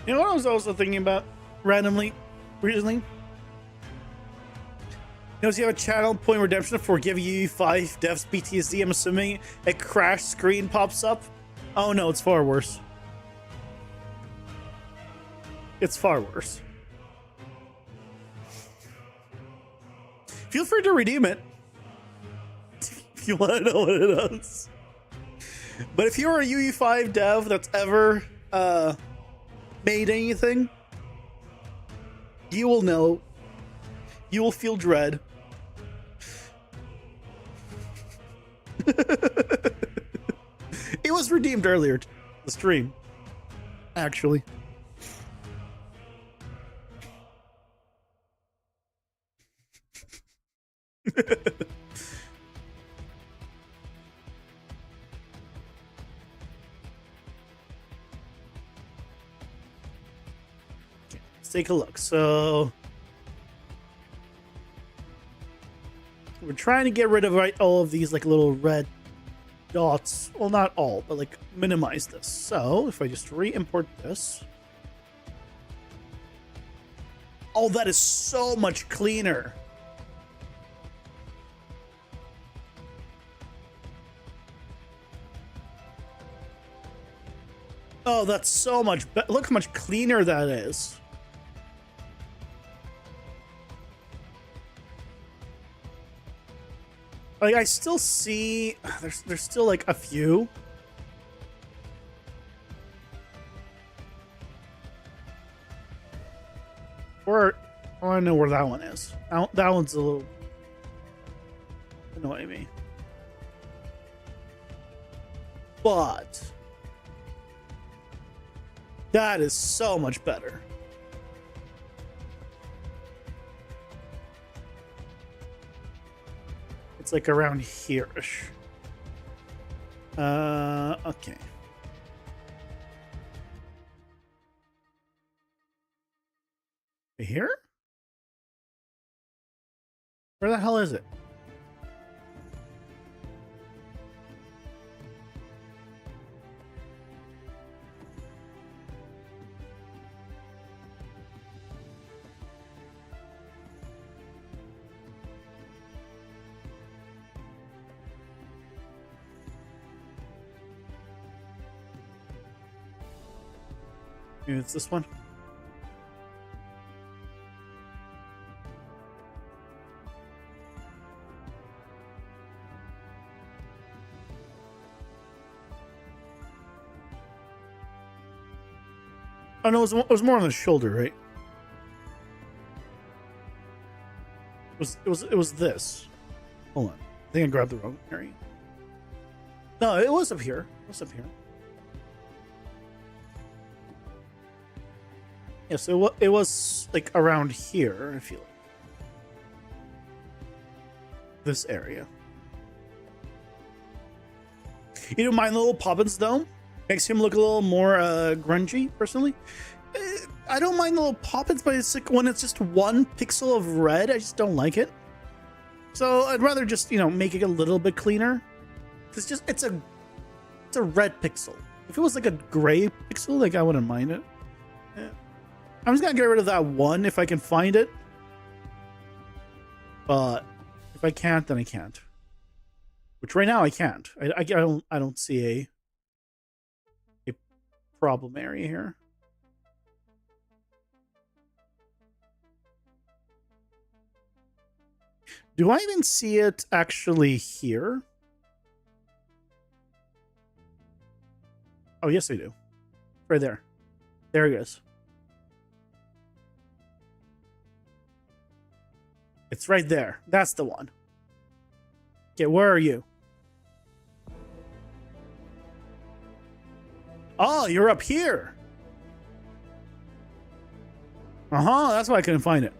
You know what I was also thinking about randomly recently? You know, so you have a channel Point Redemption for Give You 5 Devs PTSD. I'm assuming a crash screen pops up. Oh no, it's far worse. It's far worse. Feel free to redeem it if you want to know what it is. But if you're a UE5 dev that's ever made anything, you will know. You will feel dread. It was redeemed earlier, the stream, actually. Let's take a look. So we're trying to get rid of all of these like little red dots. Well, not all, but like minimize this. So if I just re-import this. Oh, that is so much cleaner. Oh, that's so much better. Look how much cleaner that is. Like, I still see there's still like a few. Or oh, I know where that one is. That one's a little annoying me. But that is so much better. It's like around here-ish. Okay. Here? Where the hell is it? Maybe it's this one. Oh no, it was more on the shoulder, right? It was this. Hold on. I think I grabbed the wrong area. No, it was up here. It was up here. Yeah, so it was like around here, I feel like. This area. You don't mind the little poppins though? Makes him look a little more grungy, personally. I don't mind the little poppins, but it's like when it's just one pixel of red, I just don't like it. So I'd rather just, you know, make it a little bit cleaner. It's a red pixel. If it was like a gray pixel, like I wouldn't mind it. Yeah. I'm just gonna get rid of that one if I can find it. But if I can't, then I can't. Which right now I can't. I don't see a problem area here. Do I even see it actually here? Oh, yes, I do. Right there. There it is. It's right there. That's the one. Okay, where are you? Oh, you're up here. Uh-huh, that's why I couldn't find it.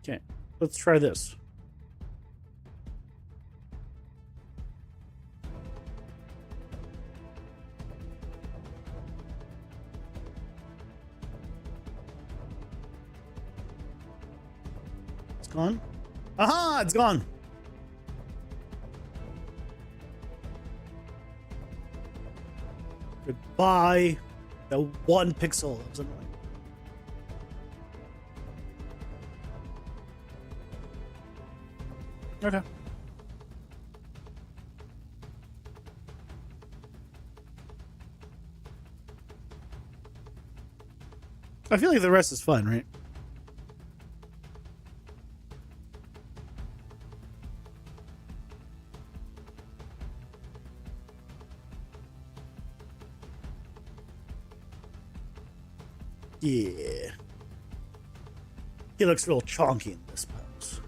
Okay, let's try this. It's gone. Aha, it's gone. Goodbye. The one pixel. That was annoying. Okay. I feel like the rest is fun, right? Yeah. He looks real chonky in this pose.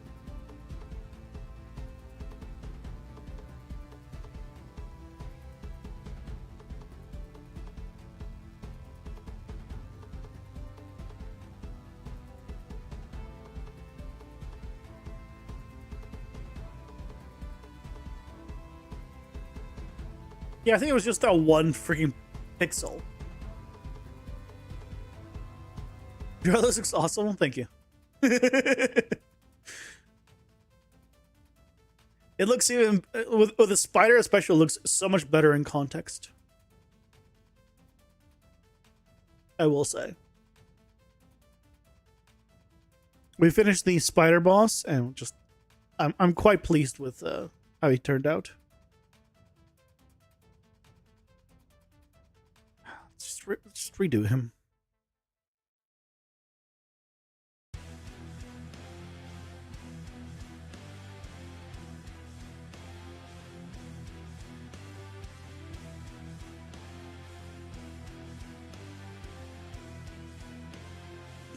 Yeah, I think it was just that one freaking pixel. Bro, this looks awesome. Thank you. It looks even with the spider especially looks so much better in context. I will say. We finished the spider boss, and just I'm quite pleased with how he turned out. Just redo him.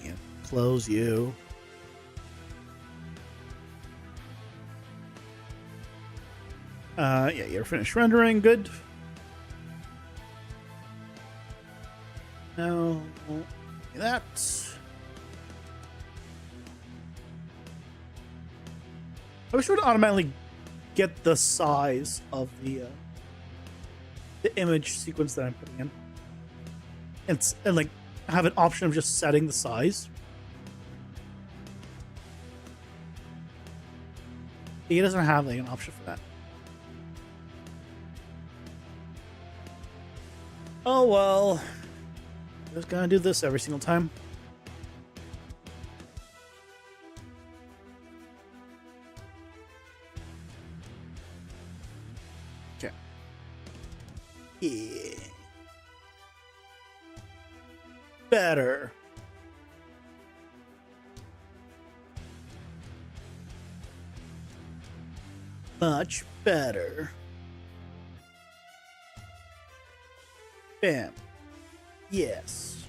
Yeah, close you. Yeah, you're finished rendering. Good. Now, that. I wish it would automatically get the size of the image sequence that I'm putting in. And like have an option of just setting the size. He doesn't have like an option for that. Oh well. Just gonna do this every single time. Okay. Yeah. Better. Much better. Bam. Yes.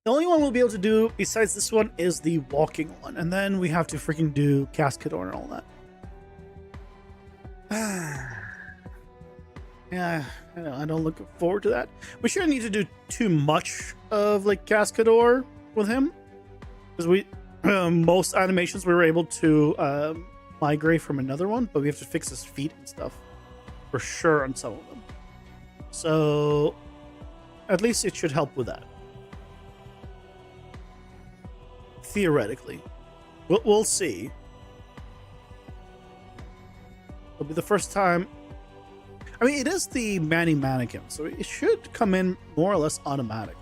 The only one we'll be able to do besides this one is the walking one, and then we have to freaking do Cascador and all that. Yeah, I don't look forward to that. We shouldn't need to do too much of like Cascador with him, because we most animations we were able to migrate from another one, but we have to fix his feet and stuff for sure on some of them. So at least it should help with that. Theoretically, we'll see. It'll be the first time. I mean, it is the Manny Mannequin, so it should come in more or less automatically.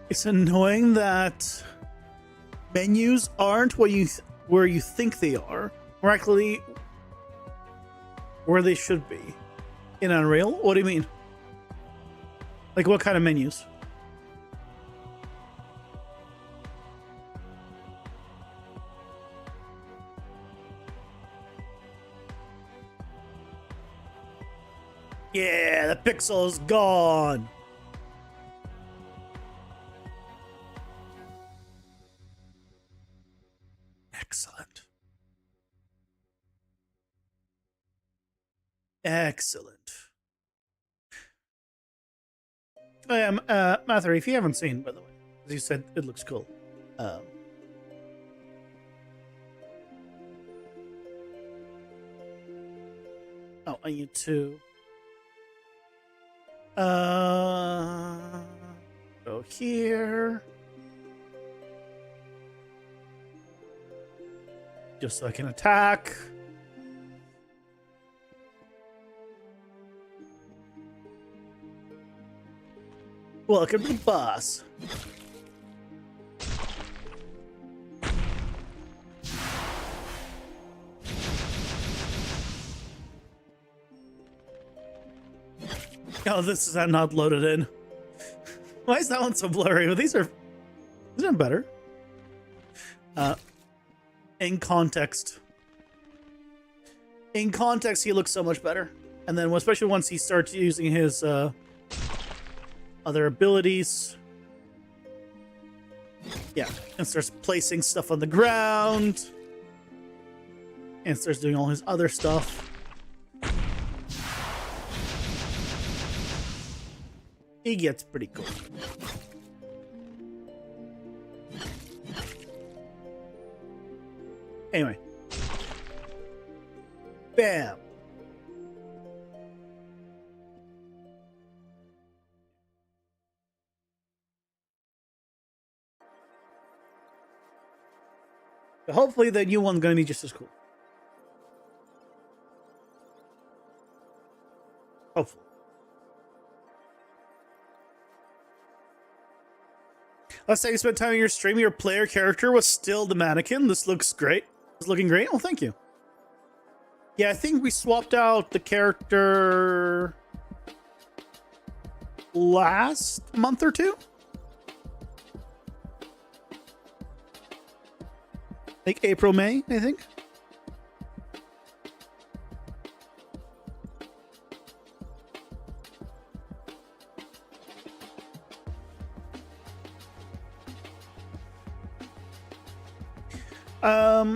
It's annoying that menus aren't where you think they are, or actually where they should be. In Unreal? What do you mean? Like what kind of menus? Yeah, the pixel is gone. Excellent. Excellent. I am Mather, if you haven't seen, by the way, as you said, it looks cool. Oh, I need to go here. Just so I can attack. Welcome to the boss. Oh, this is not loaded in. Why is that one so blurry? Well, these are better. In context. In context, he looks so much better. And then, especially once he starts using his other abilities. Yeah, and starts placing stuff on the ground. And starts doing all his other stuff. He gets pretty cool. Anyway. Bam. Hopefully the new one's gonna be just as cool. Hopefully. Last time you spent time in your stream, your player character was still the mannequin. This looks great. It's looking great. Oh, thank you. Yeah, I think we swapped out the character last month or two. Like April, May, I think.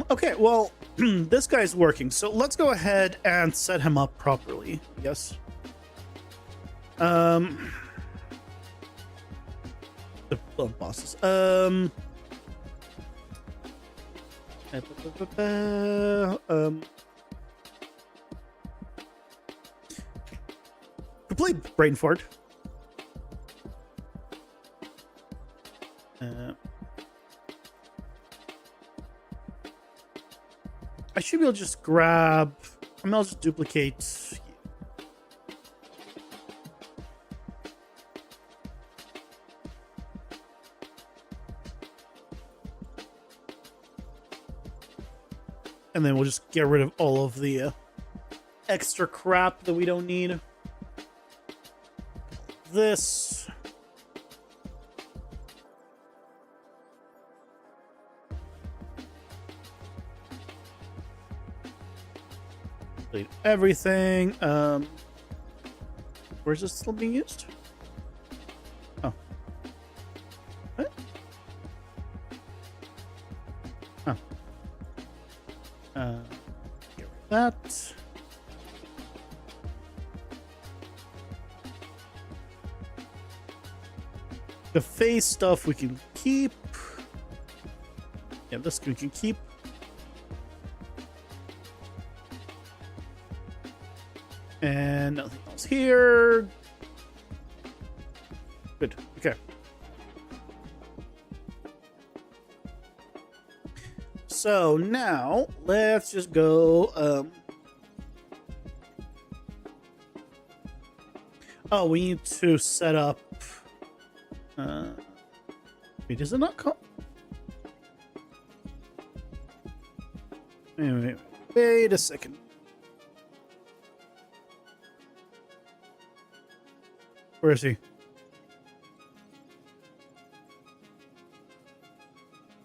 Okay, well, this guy's working, so let's go ahead and set him up properly, yes. The bosses. Complete brain fart. I should be able to just grab. I mean, I'll just duplicate. And then we'll just get rid of all of the extra crap that we don't need. This. Delete everything. Where's this still being used? Oh. What? Oh. Get rid of that. The face stuff we can keep. Yeah, this we can keep. And nothing else here. Good. Okay. So now let's just go. Oh, we need to set up. Wait, does it not call? Wait a second. Where is he?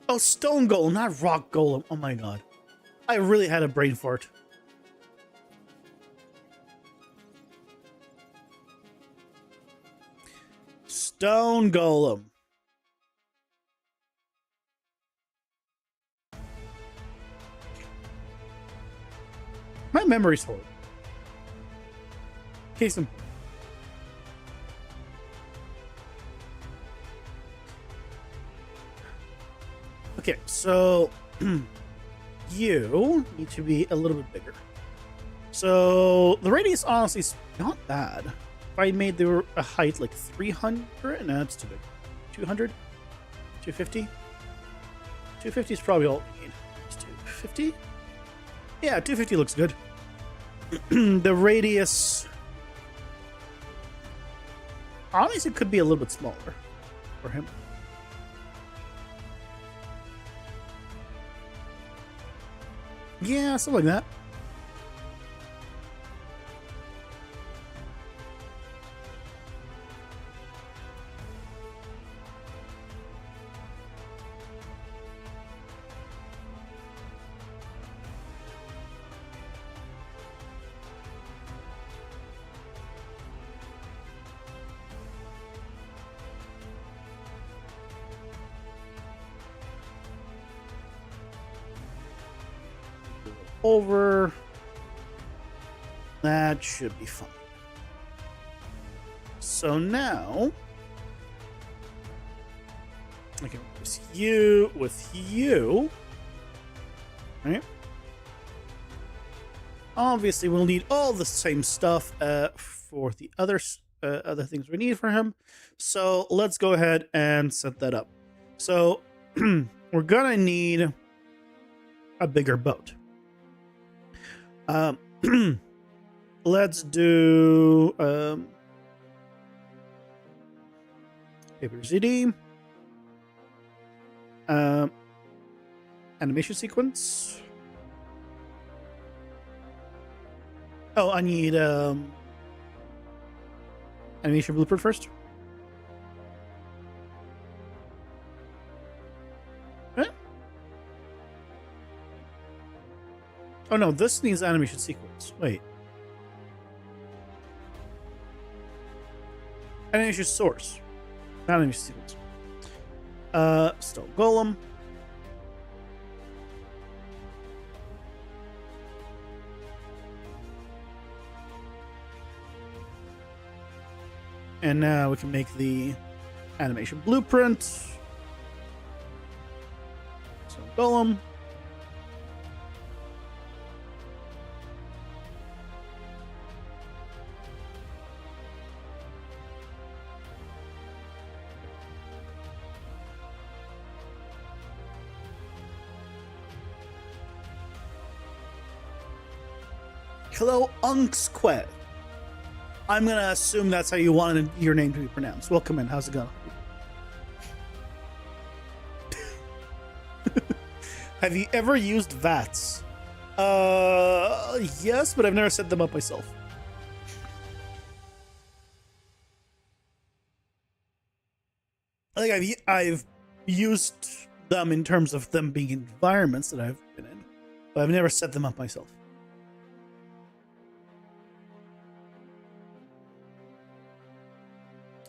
Oh, stone golem, not rock golem. Oh my god. I really had a brain fart. Stone golem. My memory's horrible. Case in point. Okay, so you need to be a little bit bigger. So the radius honestly is not bad. If I made the height like 300, no, that's too big. 200? 250? 250 is probably all we need. 250? Yeah, 250 looks good. The radius, honestly, it could be a little bit smaller for him. Yeah, something like that. Over. That should be fine. So now I can replace you with you. Right? obviously we'll need all the same stuff for the other things we need for him. So let's go ahead and set that up. So we're gonna need a bigger boat. Let's do paper CD, animation sequence. Oh, I need animation blueprint first. Huh? Oh no, this needs animation sequence. Wait. Animation source. Not animation sequence. Still Golem. And now we can make the animation blueprint. So Golem. Hello, Unksquet. I'm gonna assume that's how you wanted your name to be pronounced. Welcome in. How's it going? Have you ever used VATs? Yes, but I've never set them up myself. I think I've used them in terms of them being environments that I've been in, but I've never set them up myself.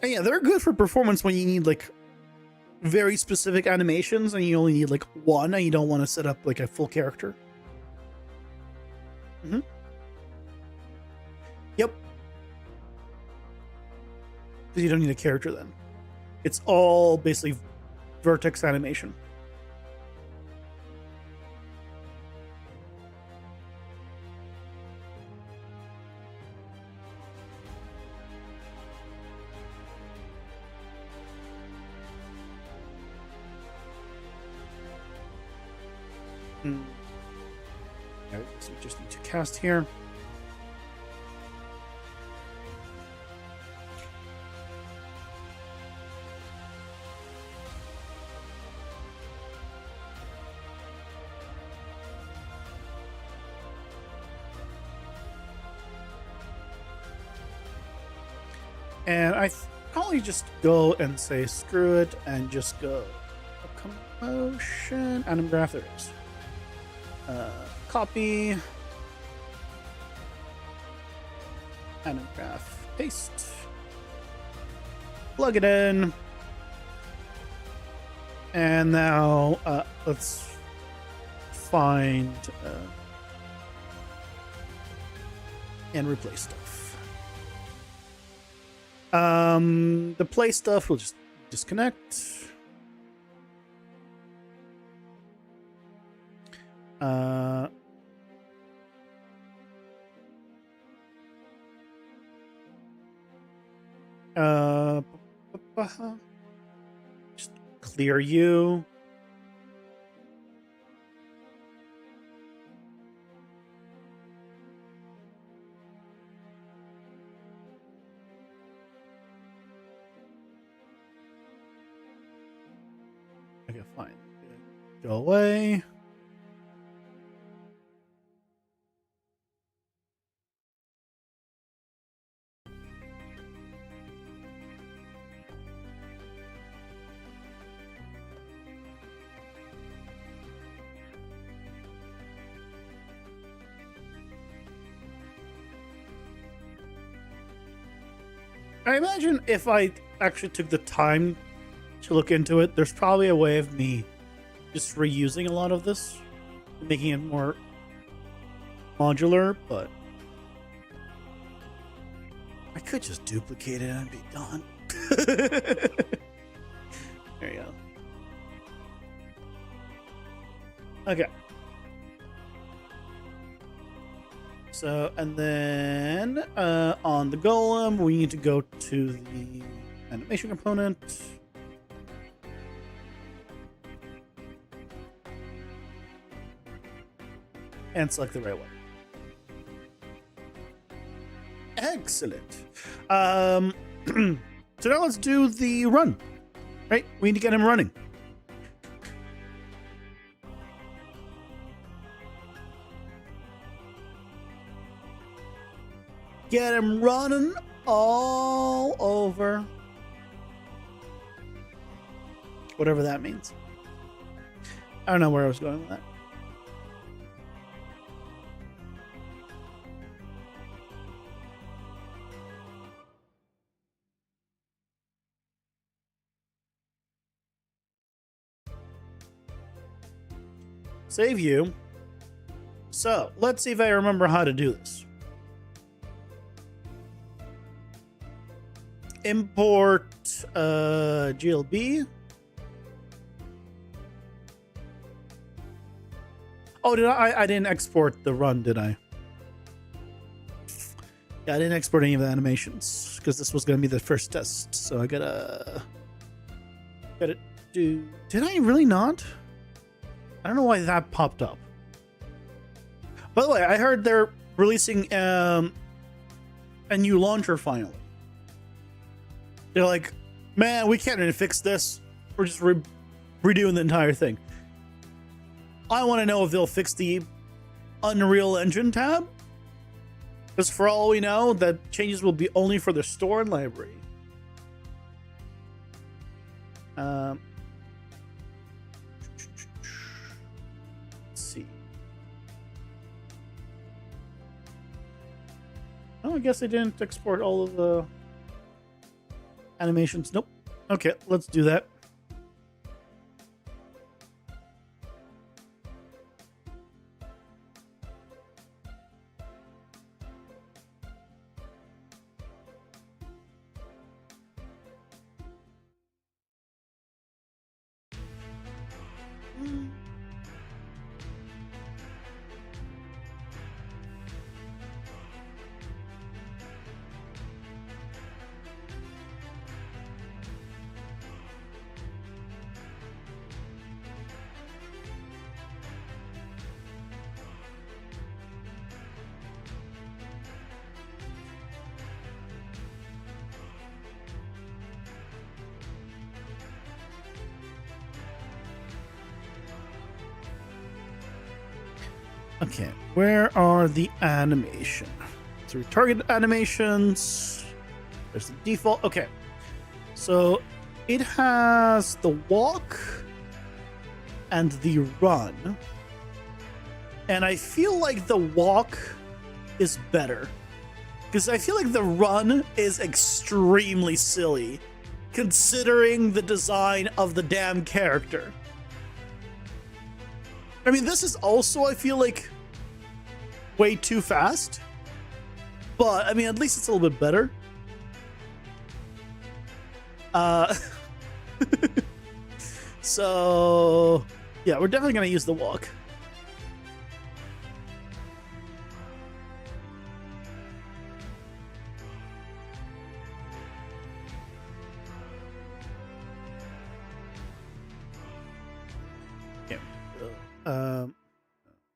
And yeah, they're good for performance when you need like very specific animations and you only need like one and you don't want to set up like a full character. Yep. Because you don't need a character then. It's all basically vertex animation. Alright, so we just need to cast here. And I probably just go and say screw it and just go motion anim graph. There it is. Copy anim graph, paste, plug it in, and now let's find and replace stuff. The play stuff we'll just disconnect. Just clear you. Okay, fine. Go away. I imagine if I actually took the time to look into it, there's probably a way of me just reusing a lot of this, making it more modular, but I could just duplicate it and be done. There you go. Okay. So, and then on the golem, we need to go to the animation component. And select the right one. Excellent. So now let's do the run. Right? We need to get him running. Get him running all over. Whatever that means. I don't know where I was going with that. Save you. So let's see if I remember how to do this. Import GLB. Oh, did I didn't export the run, did I? Yeah, I didn't export any of the animations because this was going to be the first test. So I gotta do. Did I really not? I don't know why that popped up. By the way, I heard they're releasing a new launcher finally. They're like, man, we can't even fix this. We're just redoing the entire thing. I want to know if they'll fix the Unreal Engine tab. Because for all we know, that changes will be only for the store and library. Let's see. Oh, I guess I didn't export all of the animations. Nope. Okay, let's do that. Okay, where are the animation? So target animations. There's the default. Okay, so it has the walk and the run, and I feel like the walk is better because I feel like the run is extremely silly considering the design of the damn character. I mean, this is also, I feel like, way too fast. But, I mean, at least it's a little bit better. So, yeah, we're definitely going to use the walk.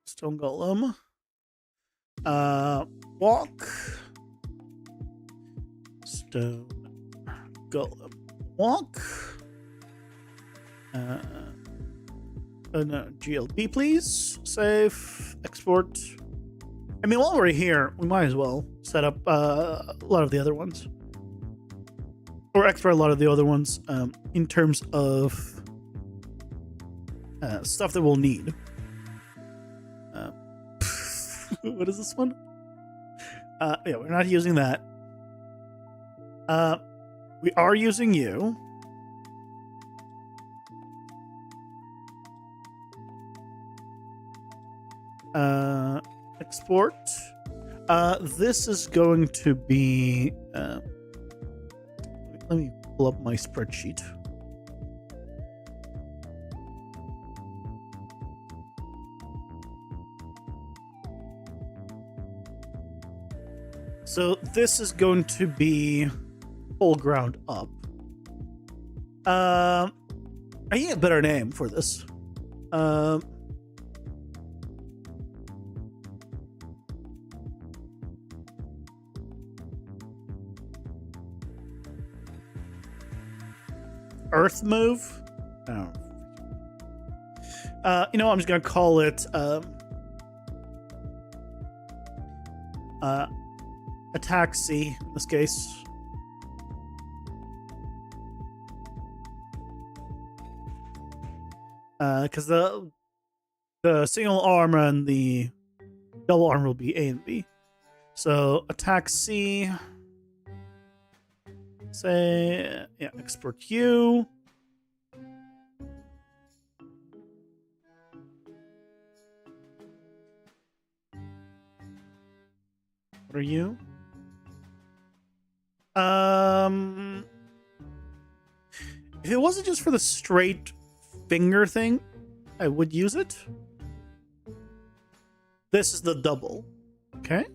Stone Golem. Walk. Stone Golem. Walk. No, GLB, please. Save. Export. I mean, while we're here, we might as well set up a lot of the other ones. Or export a lot of the other ones in terms of stuff that we'll need. What is this one? Yeah, we're not using that. We are using you. Export. This is going to be. Let me pull up my spreadsheet. So this is going to be full ground up. I need a better name for this. Earth move? Oh. You know, I'm just gonna call it attack C in this case. Because the single armor and the double armor will be A and B. So attack C. Say, yeah, export you. What are you? If it wasn't just for the straight finger thing, I would use it. This is the double. Okay.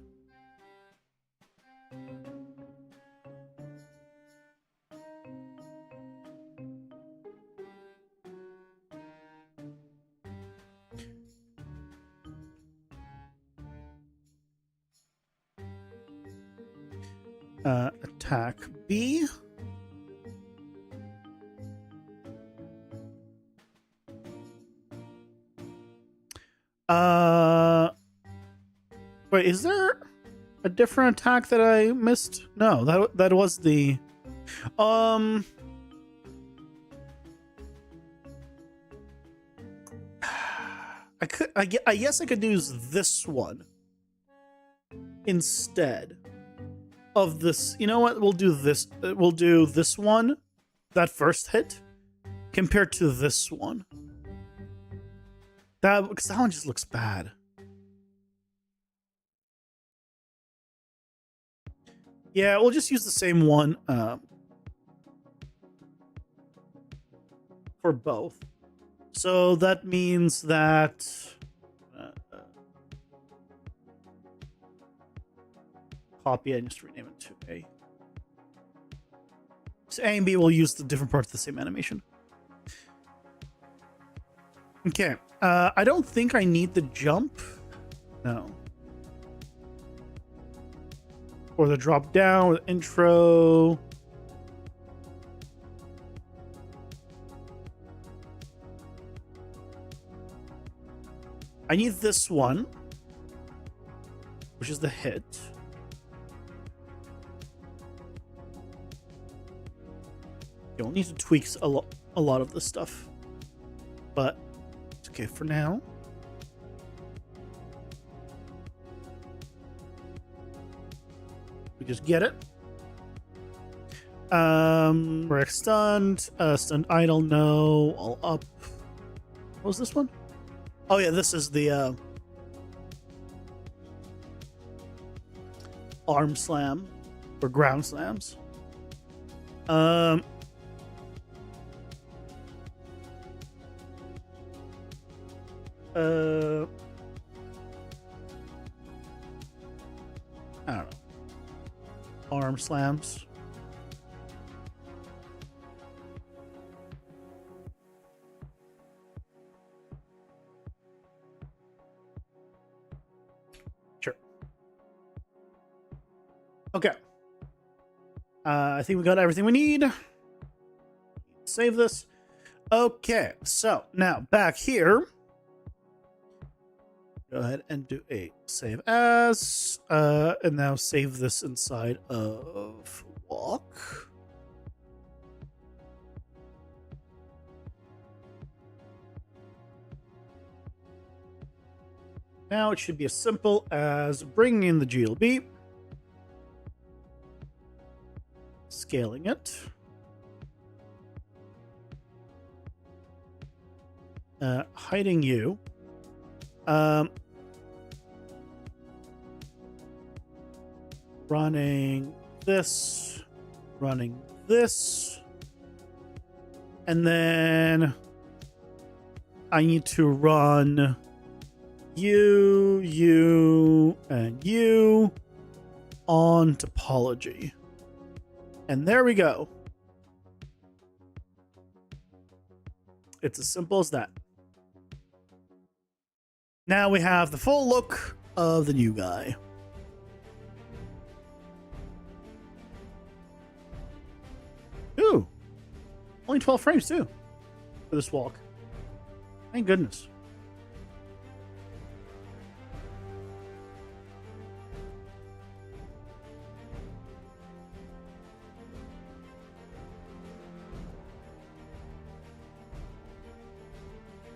Attack B. Wait, is there a different attack that I missed? No, that was the I guess I could use this one instead of this. You know what? We'll do this. We'll do this one, that first hit, compared to this one. Because that one just looks bad. Yeah, we'll just use the same one for both. So that means that copy and just rename it to A. So A and B will use the different parts of the same animation. Okay, I don't think I need the jump. No. Or the drop down, or the intro. I need this one, which is the hit. You'll need to tweak a lot of this stuff, but it's okay for now. We just get it. Rex stunned, stunned idle, no, all up. What was this one? Oh yeah, this is the arm slam or ground slams. I don't know. Arm slams. Sure. Okay. I think we got everything we need. Save this. Okay, so now back here. Go ahead and do a save as, and now save this inside of walk. Now it should be as simple as bringing in the GLB, scaling it, hiding you. Running this, and then I need to run you, and you, on topology. And there we go. It's as simple as that. Now we have the full look of the new guy. Ooh, only 12 frames too for this walk. Thank goodness.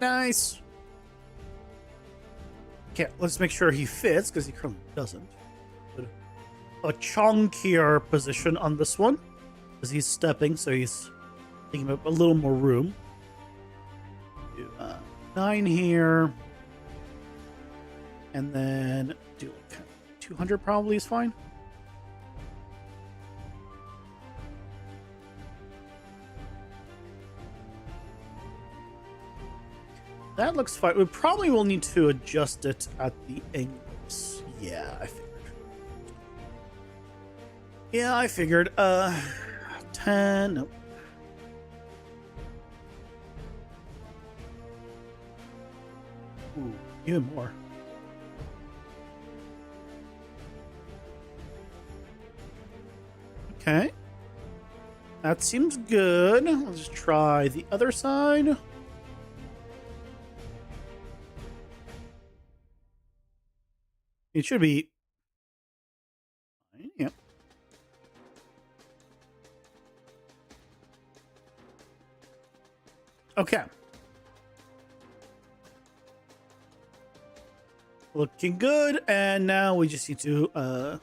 Nice. Okay, let's make sure he fits because he currently doesn't. But a chunkier position on this one because he's stepping, so he's taking up a little more room. Do 9 here, and then do like 200 probably is fine. That looks fine. We probably will need to adjust it at the angles. Yeah, I figured. Yeah, I figured. 10. Nope. Ooh, even more. Okay. That seems good. Let's just try the other side. It should be. Yep. Okay. Looking good. And now we just need to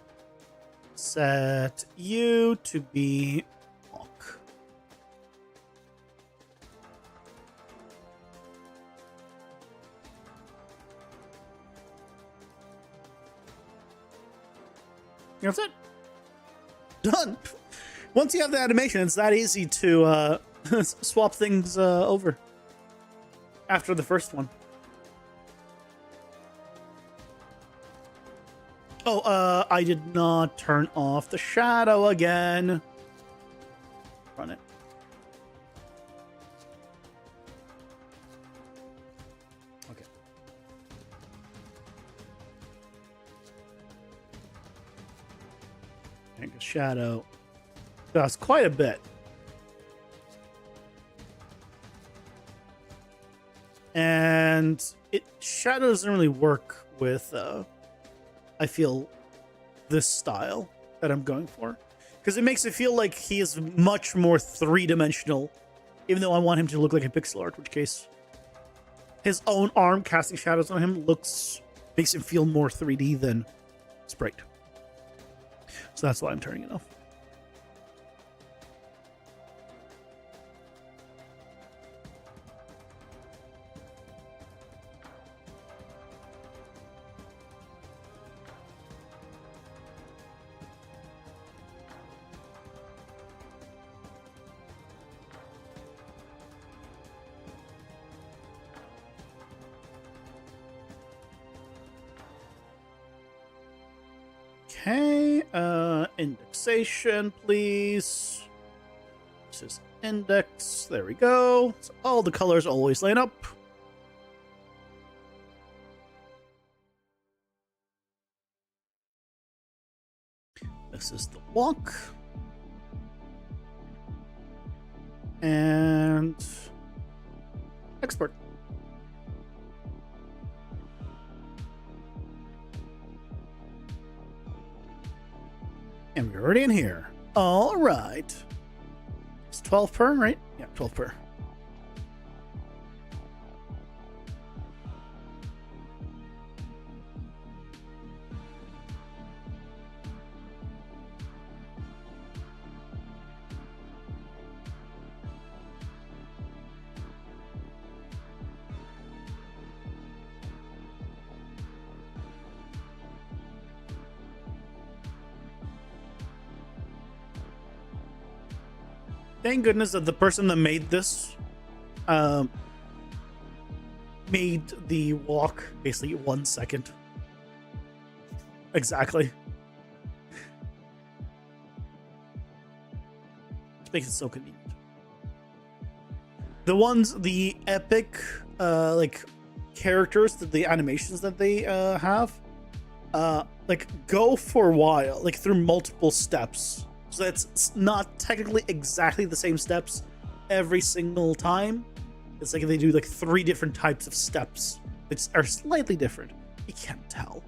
set you to be walk. That's it. Done. Once you have the animation, it's that easy to swap things over after the first one. Oh, I did not turn off the shadow again. Run it. Okay. I think a shadow does quite a bit. And shadow doesn't really work with I feel this style that I'm going for, because it makes it feel like he is much more three-dimensional, even though I want him to look like a pixel art, which case his own arm casting shadows on him makes him feel more 3D than sprite. So that's why I'm turning it off. Okay, indexation, please. This is index. There we go. So all the colors always line up. This is the walk. And export. And we're already in here. All right. It's 12 per, right? Yeah, 12 per. Thank goodness that the person that made this made the walk basically 1 second. Exactly. It makes it so convenient. The epic, like, characters, the animations that they have, like, go for a while, like, through multiple steps. So that's not technically exactly the same steps every single time. It's like they do, like, 3 different types of steps that are slightly different. You can't tell.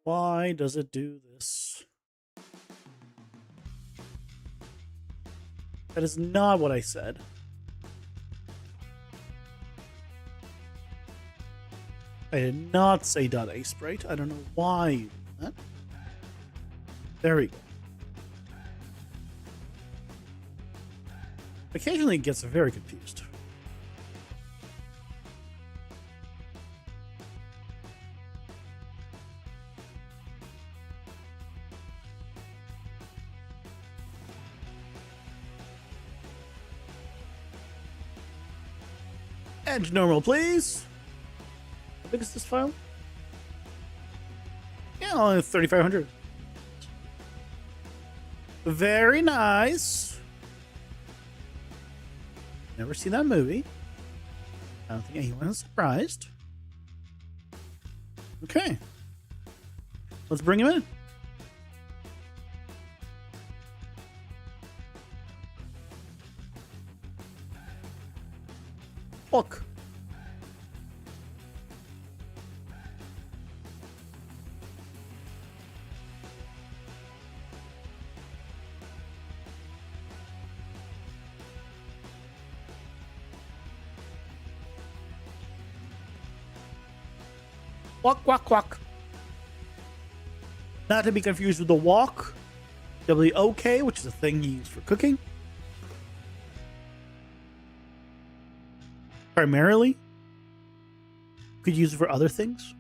Why does it do this? That is not what I said. I did not say .a sprite. I don't know why you did that. There we go. Occasionally it gets very confused. Edge normal, please. How big is this file? Yeah, only 3,500. Very nice. Never seen that movie. I don't think anyone is surprised. Okay. Let's bring him in. Look. Walk, walk, walk. Not to be confused with the wok. W-O-K, which is a thing you use for cooking. Primarily. Could use it for other things.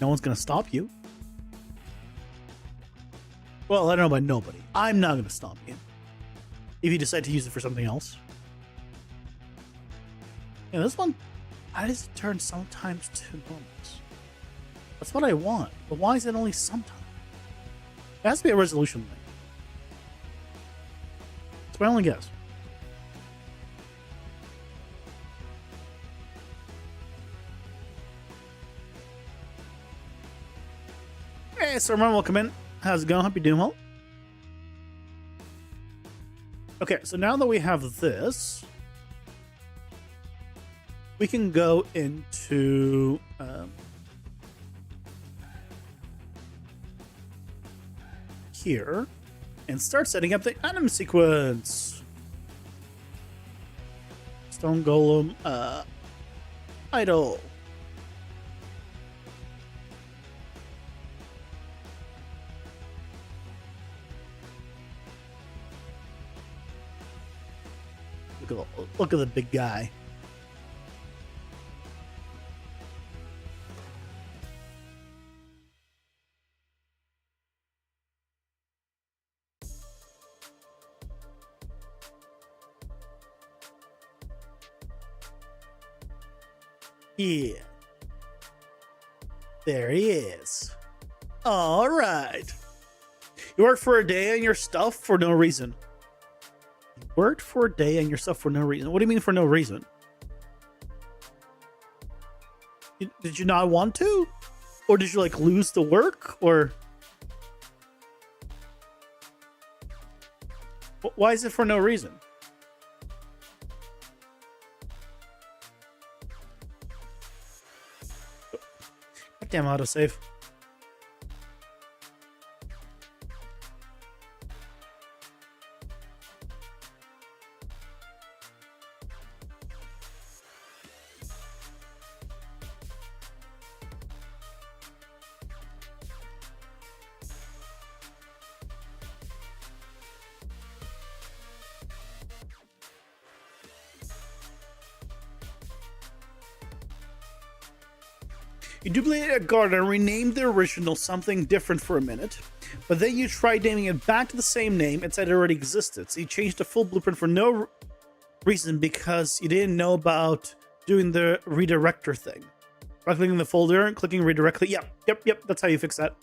No one's going to stop you. Well, I don't know about nobody. I'm not going to stop you. If you decide to use it for something else. Yeah, this one. Why does it turn sometimes to normals? That's what I want. But why is it only sometimes? It has to be a resolution thing. That's my only guess. Hey, so Ramon, welcome in. How's it going? Hope you're doing well. Okay, so now that we have this, we can go into here and start setting up the item sequence. Stone Golem idle. Look at the big guy. Yeah. There he is. All right. You worked for a day on your stuff for no reason. You worked for a day on your stuff for no reason. What do you mean for no reason? Did you not want to? Or did you, like, lose the work? Or... why is it for no reason? Damn autosave. You duplicated a guard and renamed the original something different for a minute, but then you tried naming it back to the same name and said it already existed. So you changed the full blueprint for no... reason, because you didn't know about doing the redirector thing. By clicking the folder and clicking redirect. Yep. That's how you fix that.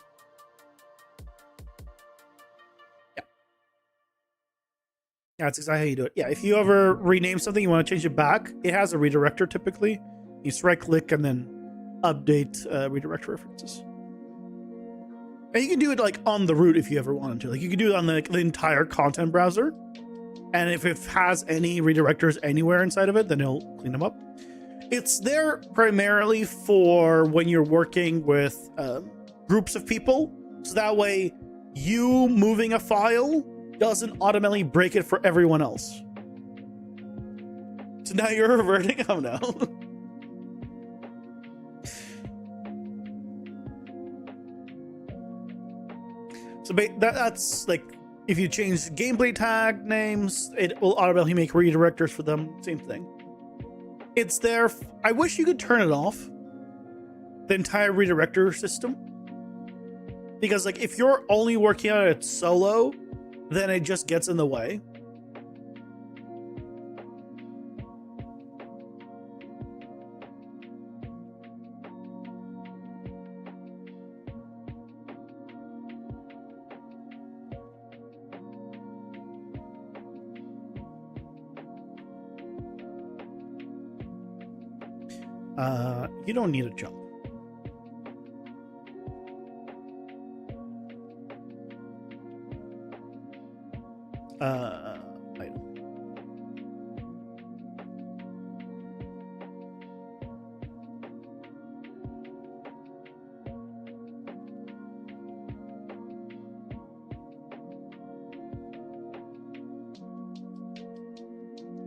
Yeah. That's exactly how you do it. Yeah, if you ever rename something, you want to change it back, it has a redirector typically. You just right click and then update redirect references. And you can do it like on the root if you ever wanted to. Like you can do it on the entire content browser. And if it has any redirectors anywhere inside of it, then it'll clean them up. It's there primarily for when you're working with groups of people. So that way you moving a file doesn't automatically break it for everyone else. So now you're reverting. Oh no. So that's like, if you change gameplay tag names, it will automatically make redirectors for them. Same thing. It's there. I wish you could turn it off, the entire redirector system. Because like if you're only working on it solo, then it just gets in the way. You don't need a jump. Item.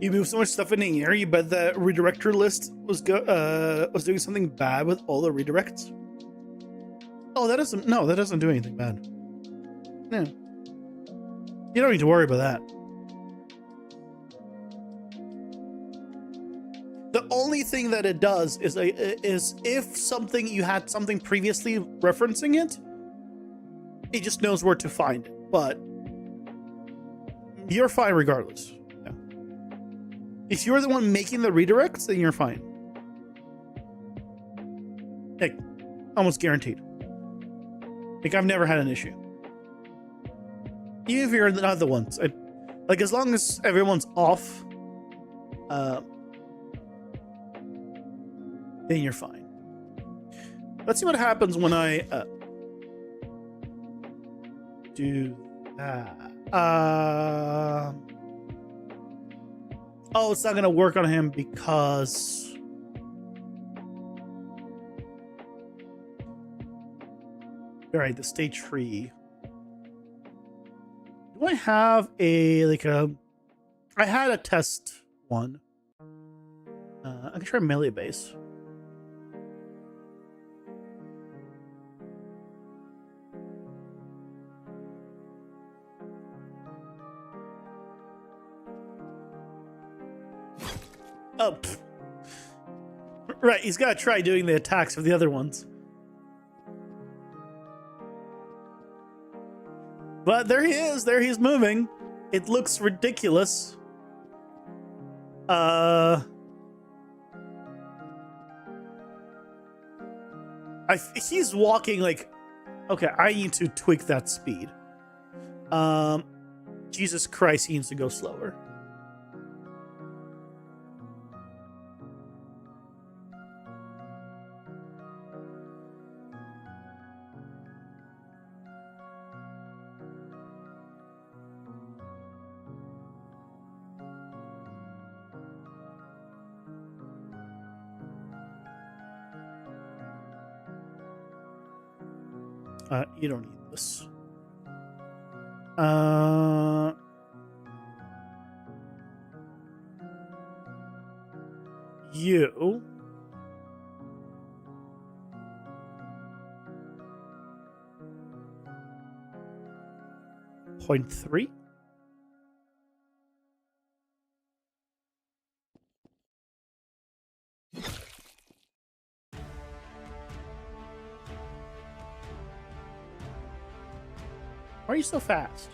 You move so much stuff in the air, you bet the redirector list was doing something bad with all the redirects. Oh, that doesn't do anything bad. No. You don't need to worry about that. The only thing that it does is if you had something previously referencing it, it just knows where to find it. But you're fine regardless. Yeah. If you're the one making the redirects, then you're fine. Like, almost guaranteed. Like, I've never had an issue. Even if you're not the ones. Like, as long as everyone's off, then you're fine. Let's see what happens when I do that. Oh, it's not going to work on him because... Alright, the stage tree. Do I have I had a test one. I can try melee base. Oh, pfft. Right, he's got to try doing the attacks of the other ones. But there he is. There he's moving. It looks ridiculous. He's walking like... Okay, I need to tweak that speed. Jesus Christ, he needs to go slower. You don't need this. You. Point 3. Why are you so fast?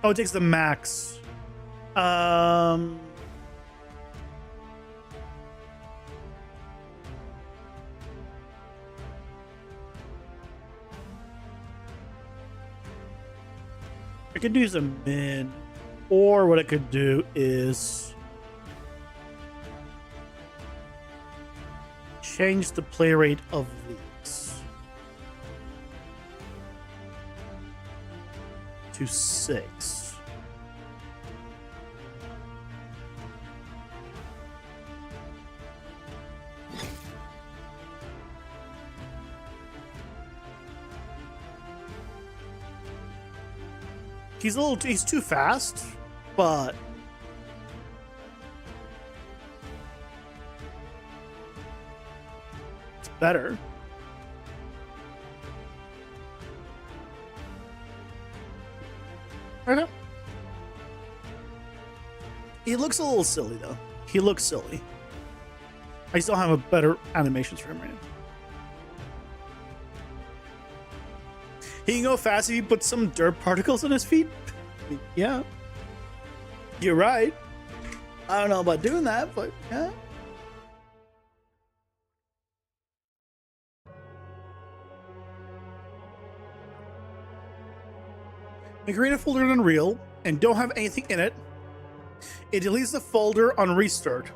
Oh, it takes the max. I could do some min, or what I could do is change the play rate of these to 6. He's too fast, but it's better. I know. He looks a little silly though. He looks silly. I still have a better animations for him right now. He can go fast if you put some dirt particles on his feet. Yeah. You're right. I don't know about doing that, but yeah. Create a folder in Unreal and don't have anything in it. It deletes the folder on restart.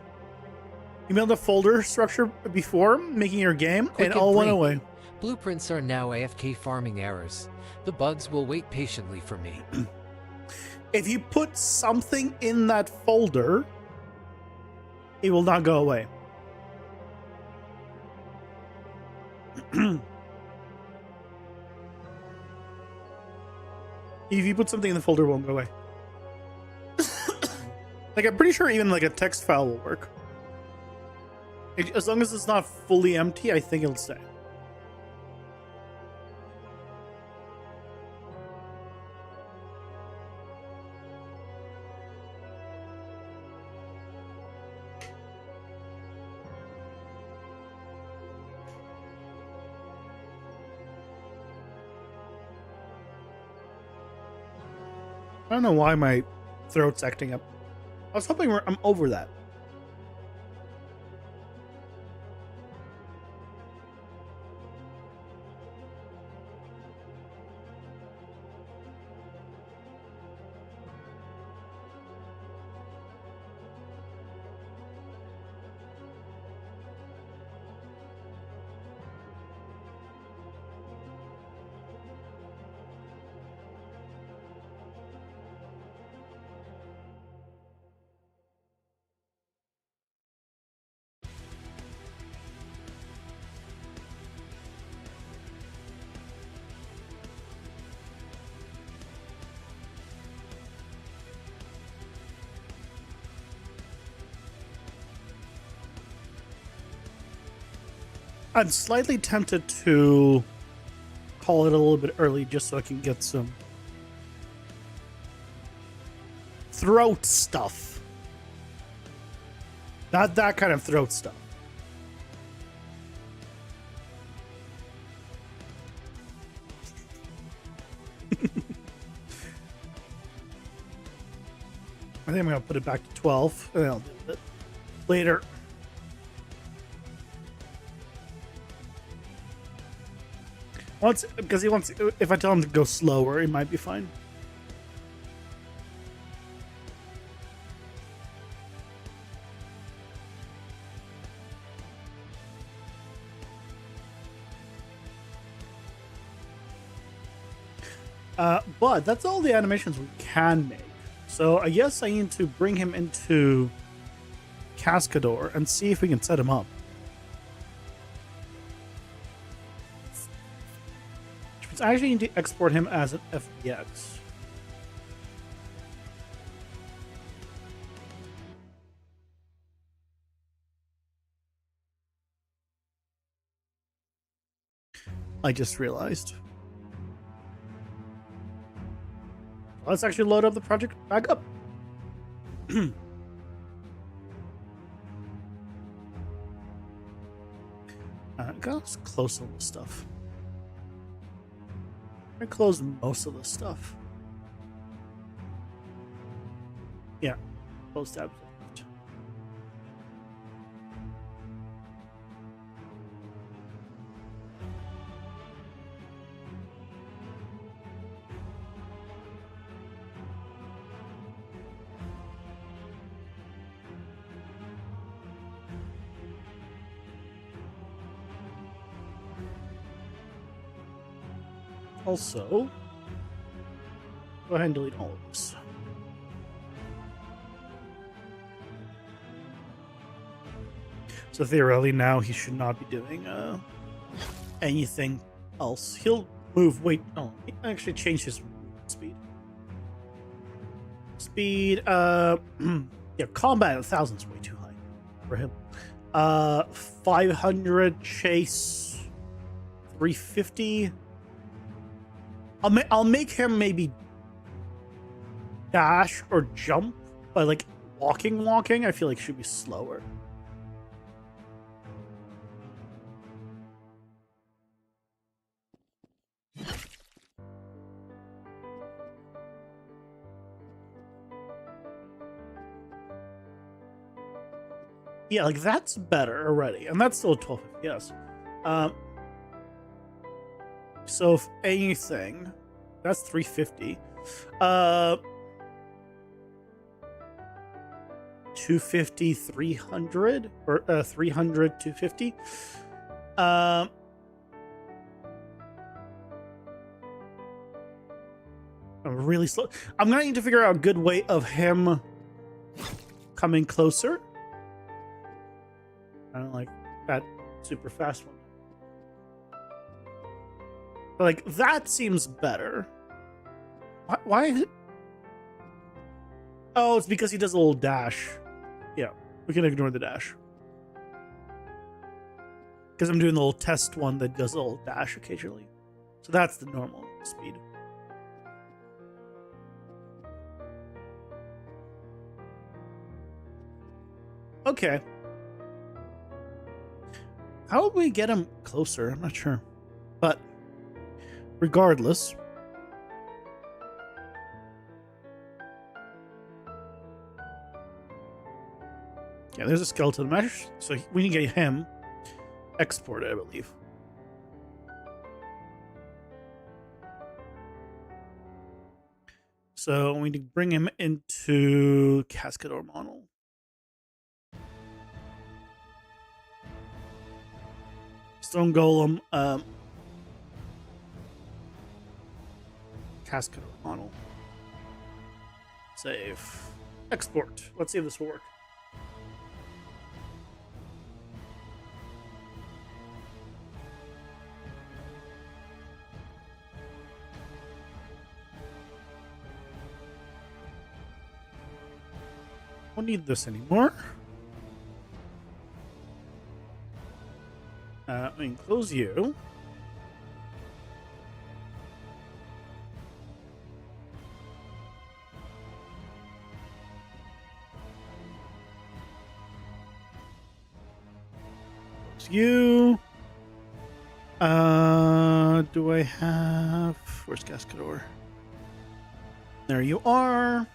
You made the folder structure before making your game, Quick and all went away. Blueprints are now AFK farming errors. The bugs will wait patiently for me. If you put something in that folder, it will not go away. If you put something in the folder, it won't go away. Like, I'm pretty sure even like a text file will work. As long as it's not fully empty, I think it'll stay. I don't know why my throat's acting up. I was hoping I'm over that. I'm slightly tempted to call it a little bit early just so I can get some throat stuff. Not that kind of throat stuff. I think I'm going to put it back to 12 and I'll do it later. Because he wants, if I tell him to go slower, it might be fine. But that's all the animations we can make. So I guess I need to bring him into Cascador and see if we can set him up. I actually need to export him as an FBX. I just realized. Let's actually load up the project back up. Let's close all the stuff. I close most of the stuff. Yeah, both tabs. Also, go ahead and delete all of this. So theoretically, now he should not be doing anything else. He'll move. Wait, oh, he actually changed his speed. Speed. Yeah, combat 1,000 is way too high for him. 500 chase, 350. I'll make him maybe dash or jump, but like walking, I feel like should be slower. Yeah, like that's better already, and that's still 1250. Yes. So if anything, that's 350. 250, 300, or 300, 250. I'm really slow. I'm gonna need to figure out a good way of him coming closer. I don't like that super fast one. But like that seems better. Why is it? Oh, it's because he does a little dash. Yeah, we can ignore the dash. Because I'm doing the little test one that does a little dash occasionally. So that's the normal speed. Okay. How would we get him closer? I'm not sure. But regardless. Yeah, there's a skeleton mesh. So we need to get him exported, I believe. So we need to bring him into Cascador model. Stone Golem, Cascador model. Save. Export. Let's see if this will work. Don't need this anymore. We can close you. Close you. Do I have... Where's Cascador? There you are.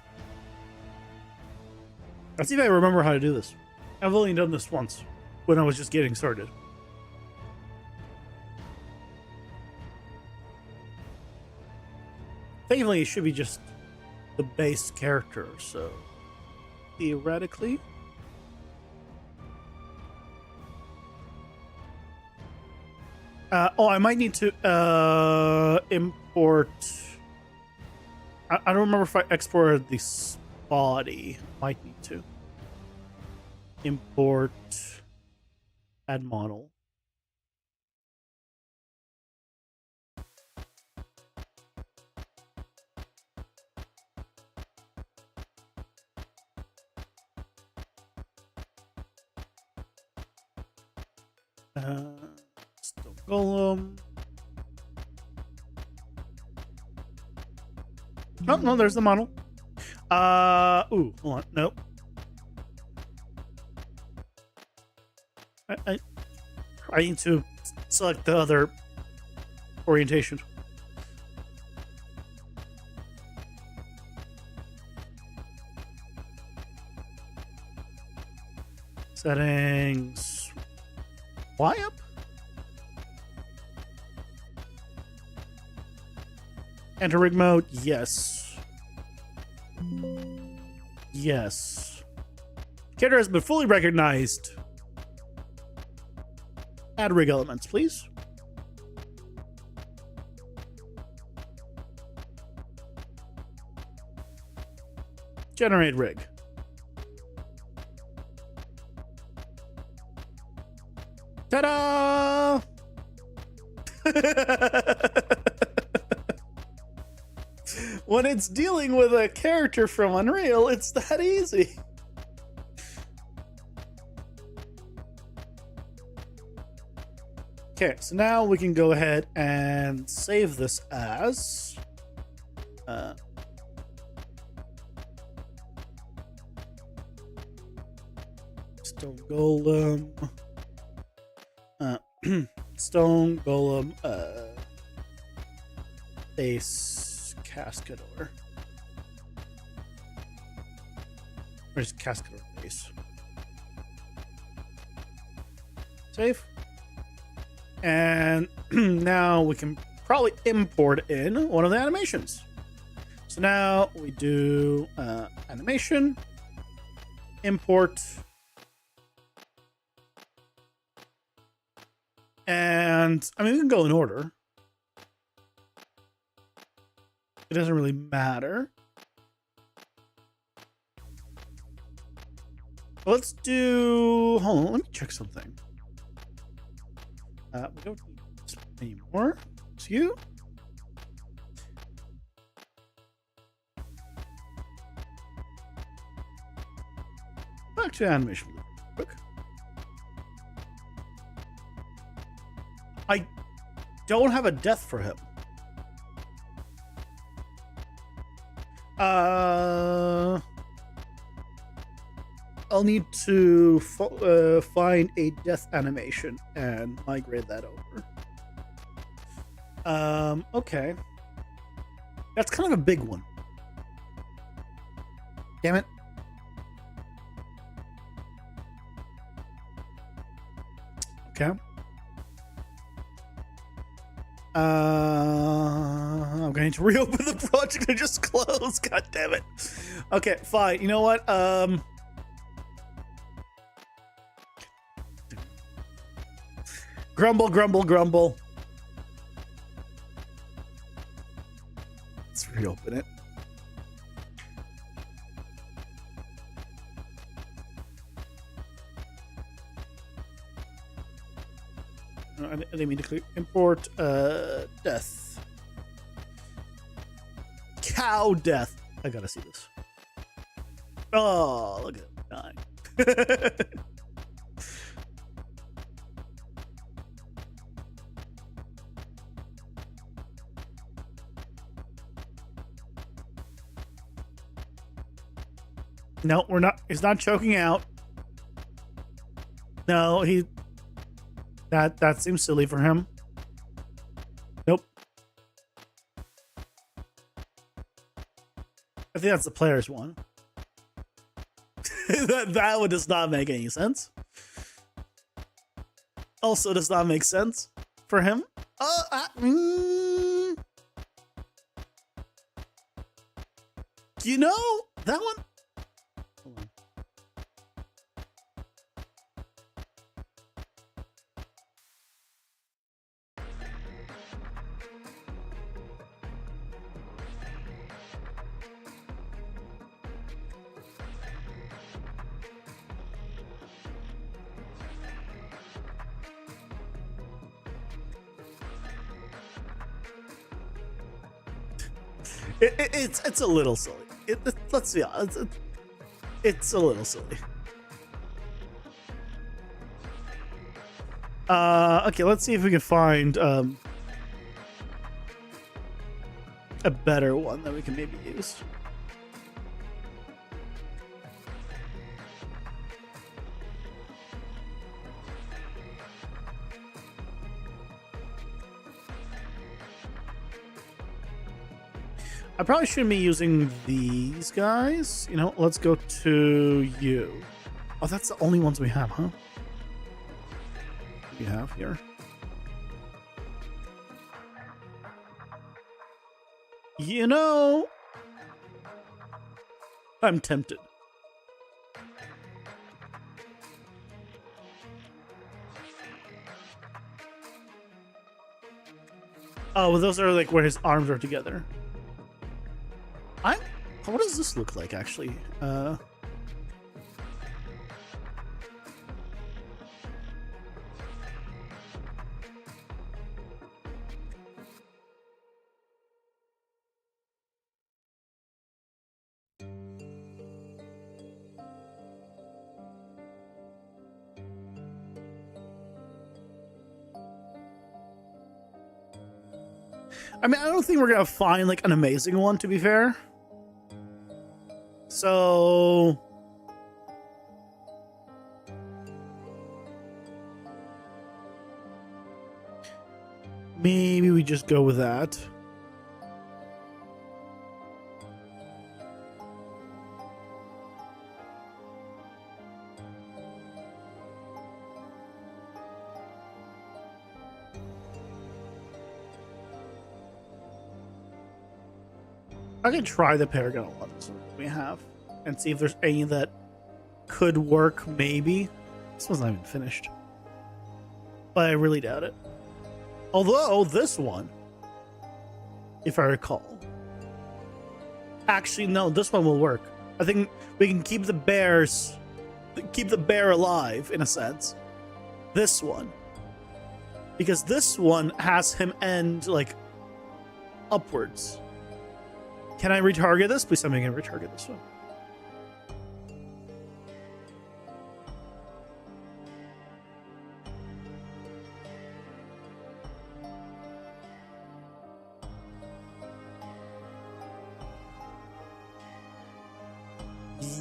Let's see if I remember how to do this. I've only done this once when I was just getting started. Thankfully, it should be just the base character, so theoretically. Oh, I might need to import. I don't remember if I exported this body. Might need to import, add model. Stone Golem. Oh, no, there's the model. Ooh, hold on. Nope. I need to select the other orientation. Settings. Why up? Enter rig mode. Yes. Yes. Character has been fully recognized. Add rig elements, please. Generate rig. Ta-da! When it's dealing with a character from Unreal, it's that easy. Okay, so now we can go ahead and save this as Stone Golem, Stone Golem, base Cascador. Where's Cascador base? Save. And now we can probably import in one of the animations. So now we do animation, import, and I mean, we can go in order. It doesn't really matter. Let's do, hold on, let me check something. We don't need this anymore. It's you. Back to animation really quick. I don't have a death for him. I'll need to find a death animation and migrate that over. Okay. That's kind of a big one. Damn it. Okay. I'm going to reopen the project I just closed. God damn it. Okay, fine. You know what? Grumble, grumble, grumble. Let's reopen it. No, I didn't mean to click import death. Cow death. I gotta see this. Oh, look at him dying. No, we're not. He's not choking out. No, he. That seems silly for him. Nope. I think that's the player's one. that one does not make any sense. Also does not make sense for him. You know that one? Hold on. It's a little silly. Let's be honest. It's a little silly. Okay, let's see if we can find a better one that we can maybe use. I probably shouldn't be using these guys. You know, let's go to you. Oh, that's the only ones we have, huh? We have here. You know, I'm tempted. Oh, well, those are like where his arms are together. What does this look like, actually? I mean, I don't think we're gonna find like an amazing one, to be fair. So maybe we just go with that. I can try the Paragon ones we have and see if there's any that could work, maybe. This one's not even finished. But I really doubt it. Although, this one, if I recall. Actually, no, this one will work. I think we can keep the bear alive, in a sense. This one. Because this one has him end, like, upwards. Can I retarget this? Please tell me I can retarget this one.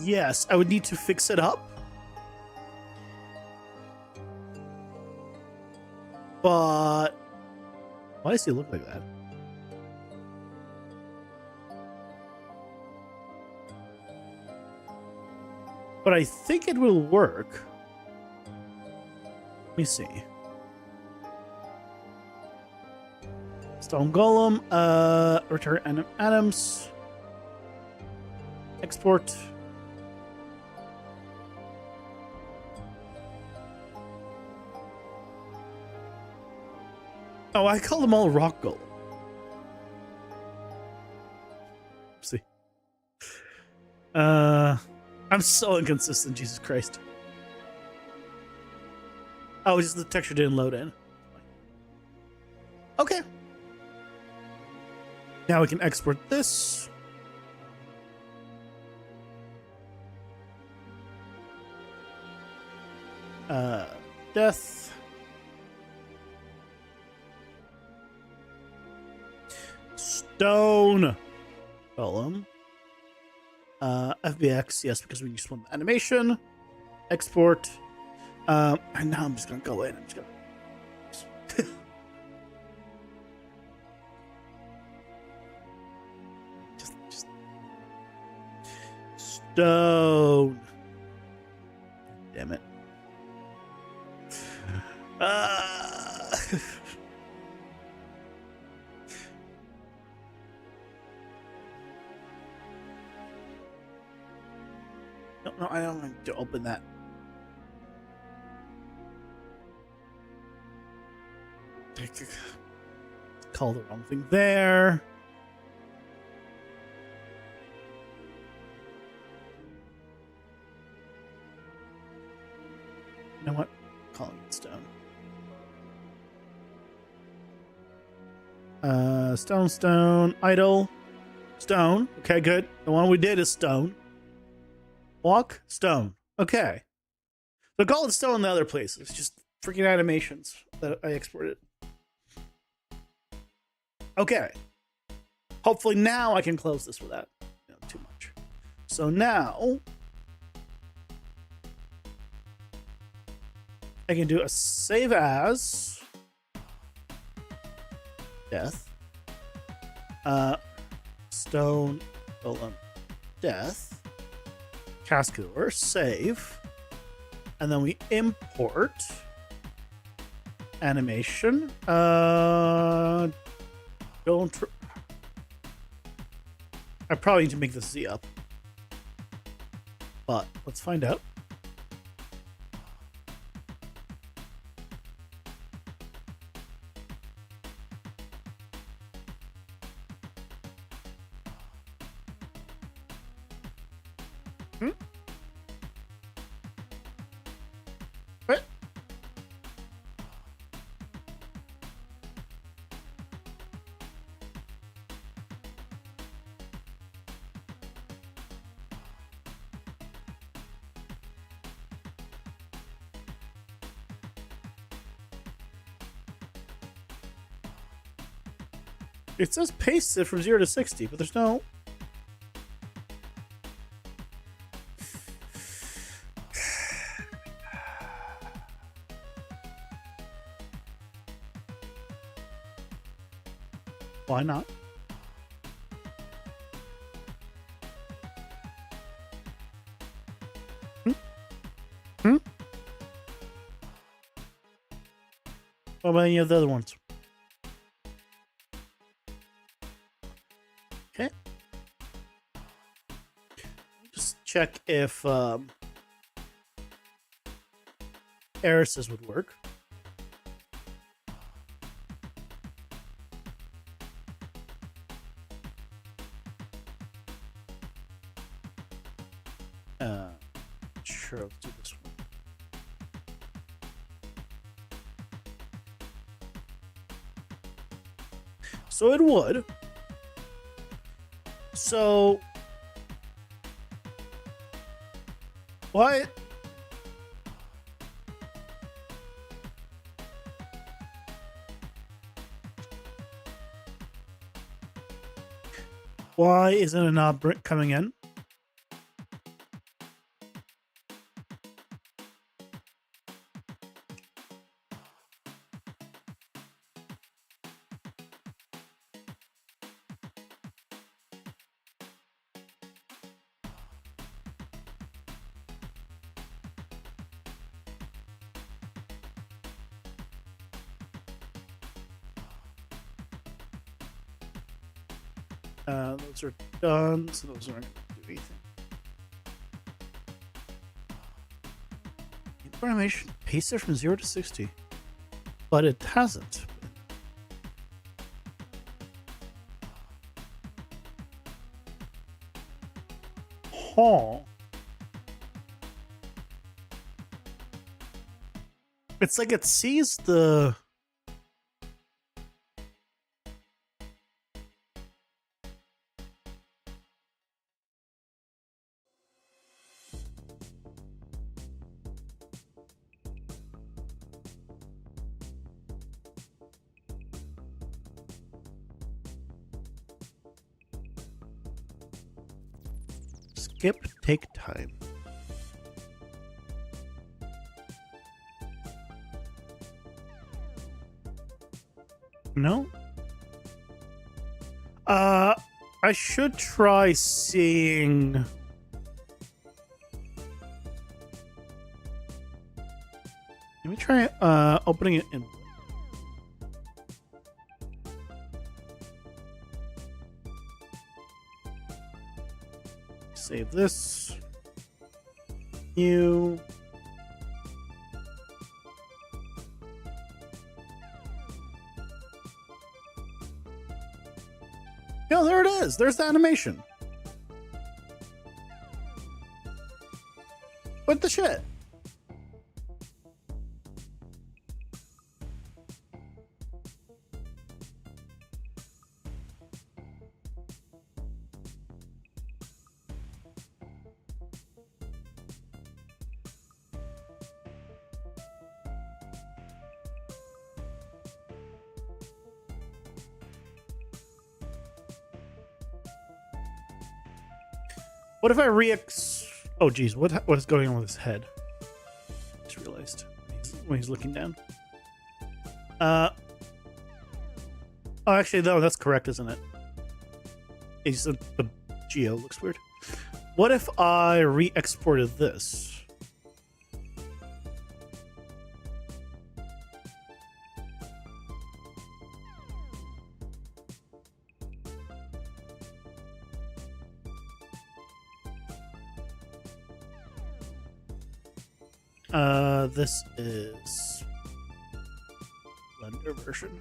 Yes, I would need to fix it up. But why does he look like that? But I think it will work. Let me see. Stone Golem, return atoms. Export. Oh, I call them all rock golem. See. I'm so inconsistent, Jesus Christ. Oh, just the texture didn't load in. Okay. Now we can export this. Death. Stone Golem. FBX, yes, because we just want the animation. Export. And now I'm just gonna go in. I'm just gonna. just stone. Damn it. No, I don't want to open that. Call the wrong thing there. You know what? Calling it stone. Stone, idle, stone. Okay, good. The one we did is stone. Walk, stone. Okay. So call it stone in the other places. Just freaking animations that I exported. Okay. Hopefully now I can close this without too much. So now I can do a save as death. Stone Golem death. Cascador, save. And then we import animation. Don't. I probably need to make this Z up. But let's find out. What? It says paste it from 0 to 60, but there's no. Why not? Hmm? What about any of the other ones? Okay. Just check if Eris's would work. Sure, let's do this one. So it would. So what? Why isn't it not coming in? Those are done, so those aren't going to do anything. Animation paste it from 0 to 60, but it hasn't. Huh. It's like it sees the. Skip take time. No? I should try seeing. Let me try opening it in. Save this. New. Oh, there it is. There's the animation. What the shit? What if I oh geez, what is going on with his head? Just realized when he's looking down. Oh, actually, no, that's correct, isn't it? It's the geo looks weird. What if I re-exported this? This is Blender version.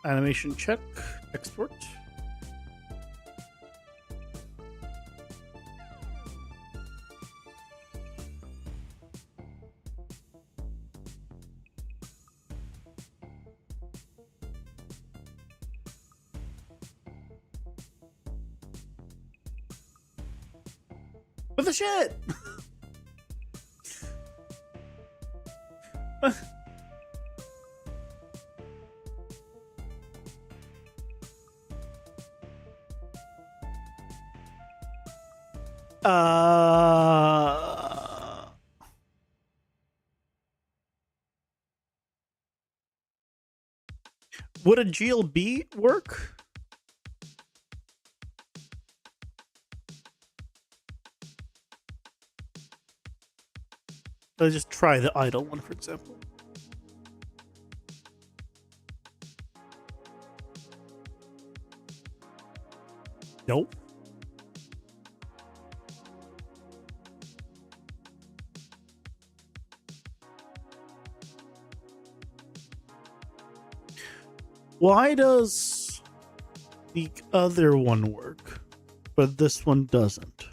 Animation check, export. What the shit? Would a GLB work? Let's just try the idle one, for example. Nope. Why does the other one work, but this one doesn't?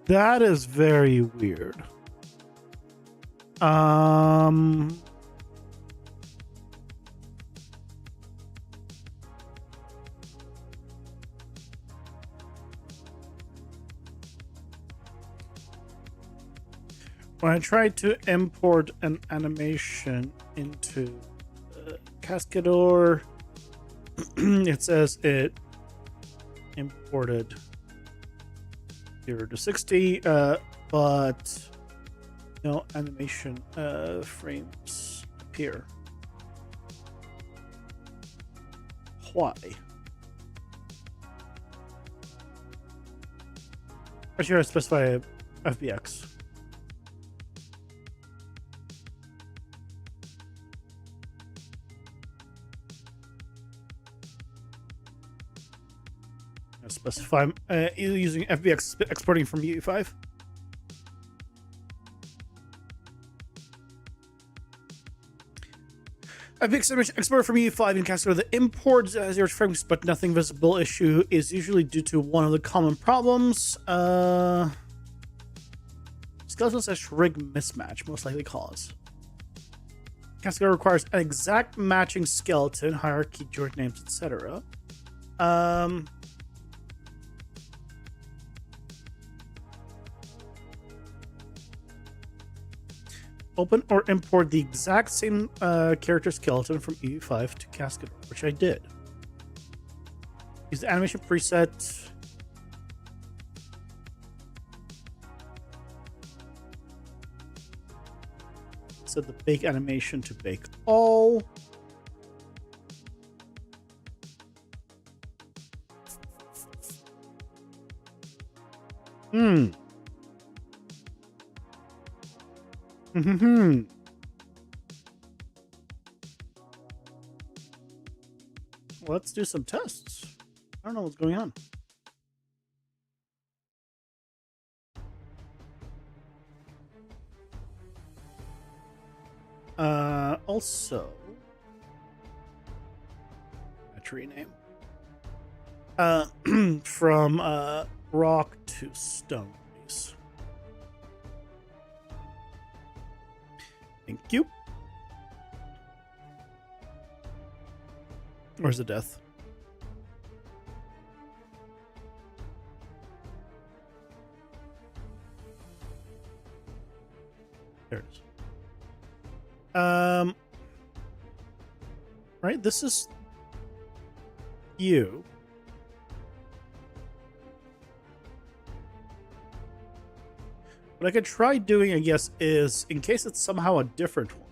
That is very weird. When I tried to import an animation into Cascador, it says it imported 0 to 60, but no animation frames appear. Why? I'm sure I specify FBX. Specify using FBX exporting from UE5. FBX image exported from UE5 in Cascador. The import 0 frames but nothing visible issue is usually due to one of the common problems. Skeleton/rig mismatch most likely cause. Cascador requires an exact matching skeleton, hierarchy, joint names, etc. Open or import the exact same character skeleton from EU5 to Cascador, which I did. Use the animation preset. Set the bake animation to bake all. Let's do some tests. I don't know what's going on. Also, a tree name. From rock to stone, please. Thank you. Where's the death? There it is. Right, this is you. What I could try doing, I guess, is in case it's somehow a different one,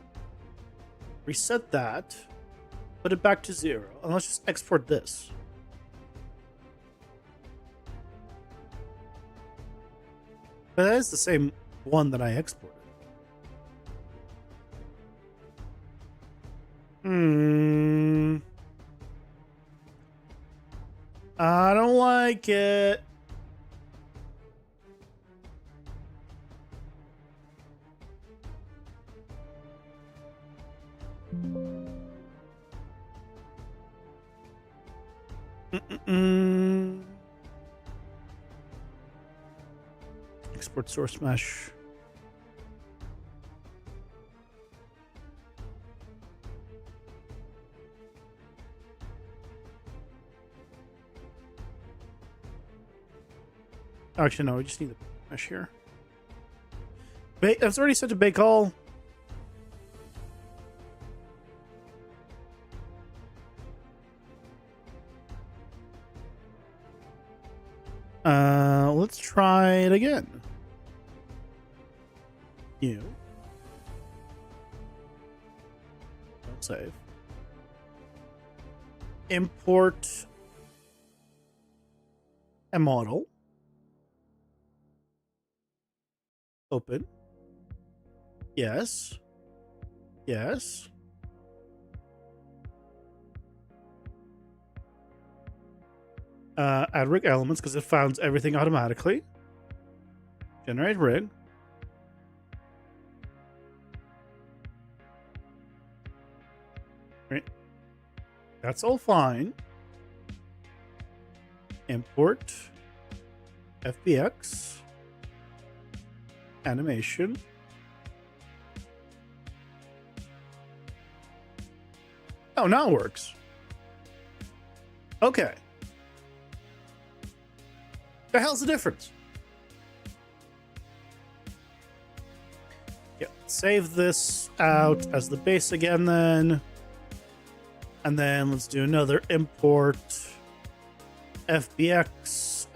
reset that, put it back to 0, and let's just export this. But that is the same one that I exported. I don't like it. Mm-mm-mm. Export source mesh. Actually, no, we just need the mesh here. That's already such a big call. Let's try it again. You. Don't save. Import a model. Open. Yes. Yes. Add rig elements because it founds everything automatically. Generate rig. Right. That's all fine. Import FBX animation. Oh, now it works. Okay. The hell's the difference? Yeah, save this out as the base again then. And then let's do another import FBX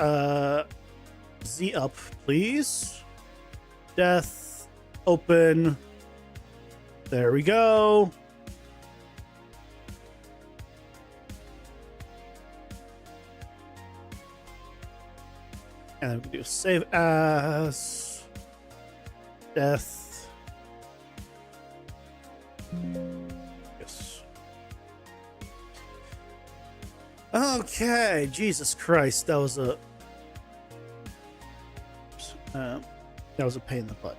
Z up, please. Death, open. There we go. And then we can do save as death. Yes. Okay, Jesus Christ, that was a pain in the butt.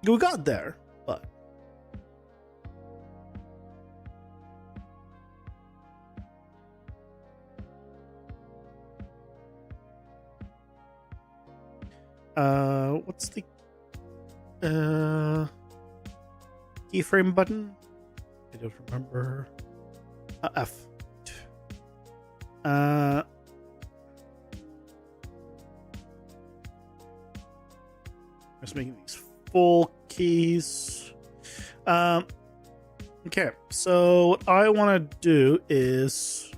We got there, but what's the keyframe button? I don't remember. F. Just making these full keys. Okay, so what I want to do is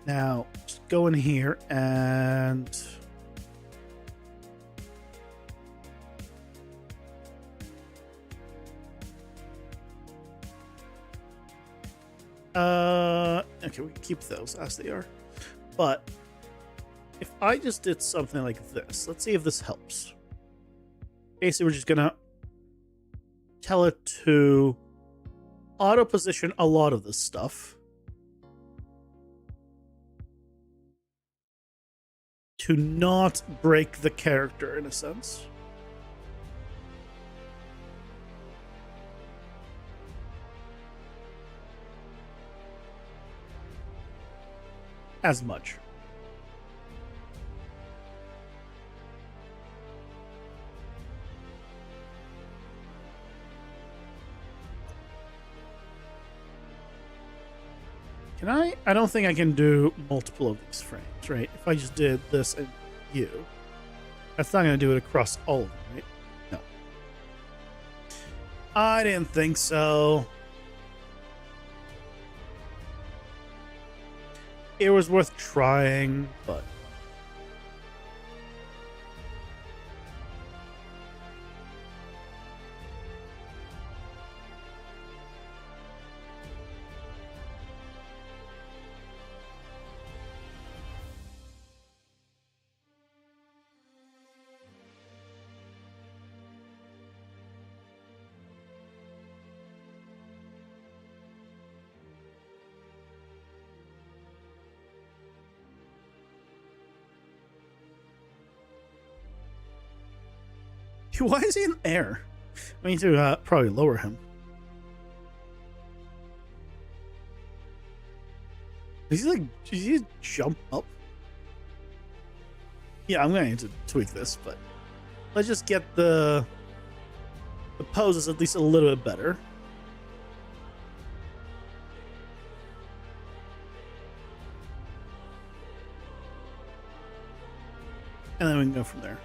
now just go in here and okay, we can keep those as they are. But if I just did something like this, let's see if this helps. Basically, we're just gonna tell it to auto position a lot of this stuff to not break the character in a sense. As much. Can I? I don't think I can do multiple of these frames, right? If I just did this and you, that's not going to do it across all of them, right? No. I didn't think so. It was worth trying, but Why is he in air? I need to probably lower him. Does he jump up? Yeah, I'm gonna need to tweak this, but let's just get the poses at least a little bit better. And then we can go from there.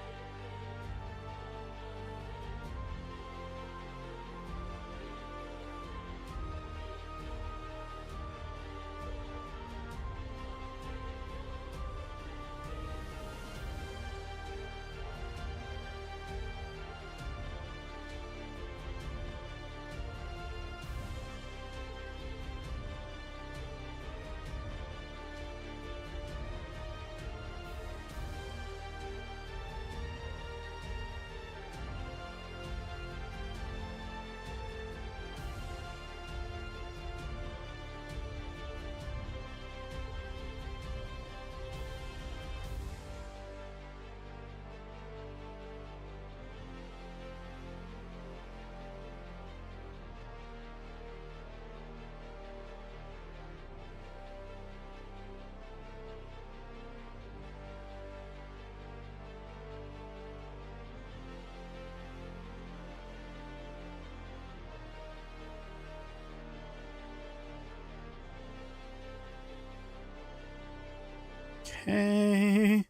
Okay.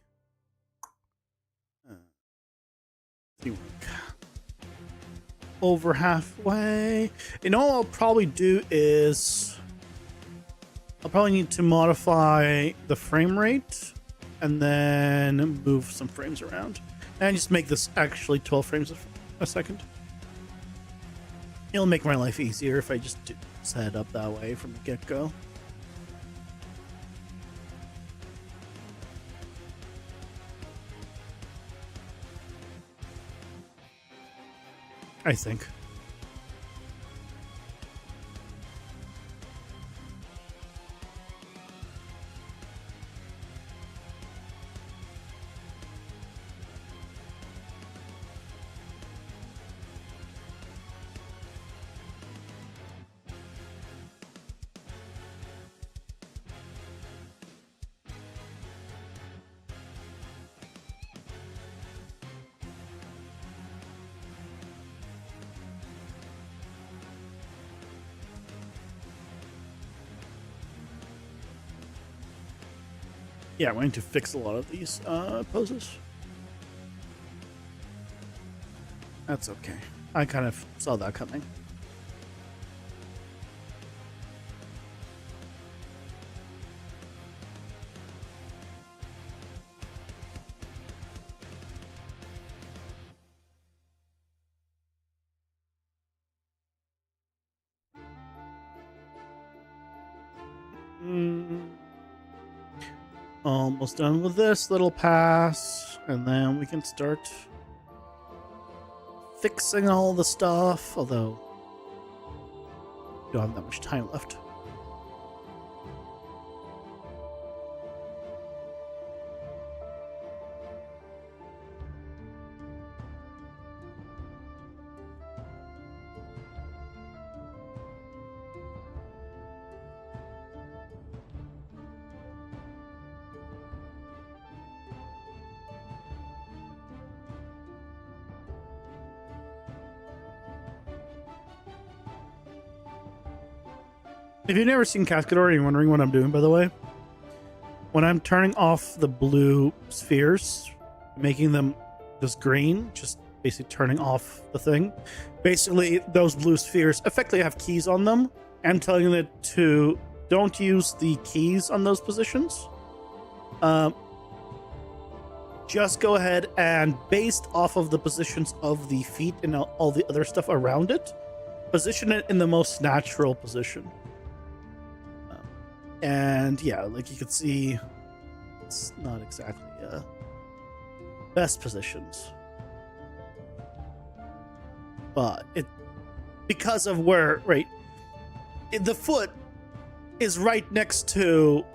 Teamwork. Over halfway. You know what I'll probably do is I'll probably need to modify the frame rate and then move some frames around and just make this actually 12 frames a second. It'll make my life easier if I just set it up that way from the get-go. I think. Yeah, we're going to fix a lot of these poses. That's okay. I kind of saw that coming. Almost done with this little pass, and then we can start fixing all the stuff, although we don't have that much time left. If you've never seen Cascador and you're wondering what I'm doing, by the way, when I'm turning off the blue spheres, making them just green, just basically turning off the thing, basically those blue spheres effectively have keys on them. I'm telling it to don't use the keys on those positions. Just go ahead and based off of the positions of the feet and all the other stuff around it, position it in the most natural position. And yeah, like you can see, it's not exactly best positions, but it because of where the foot is right next to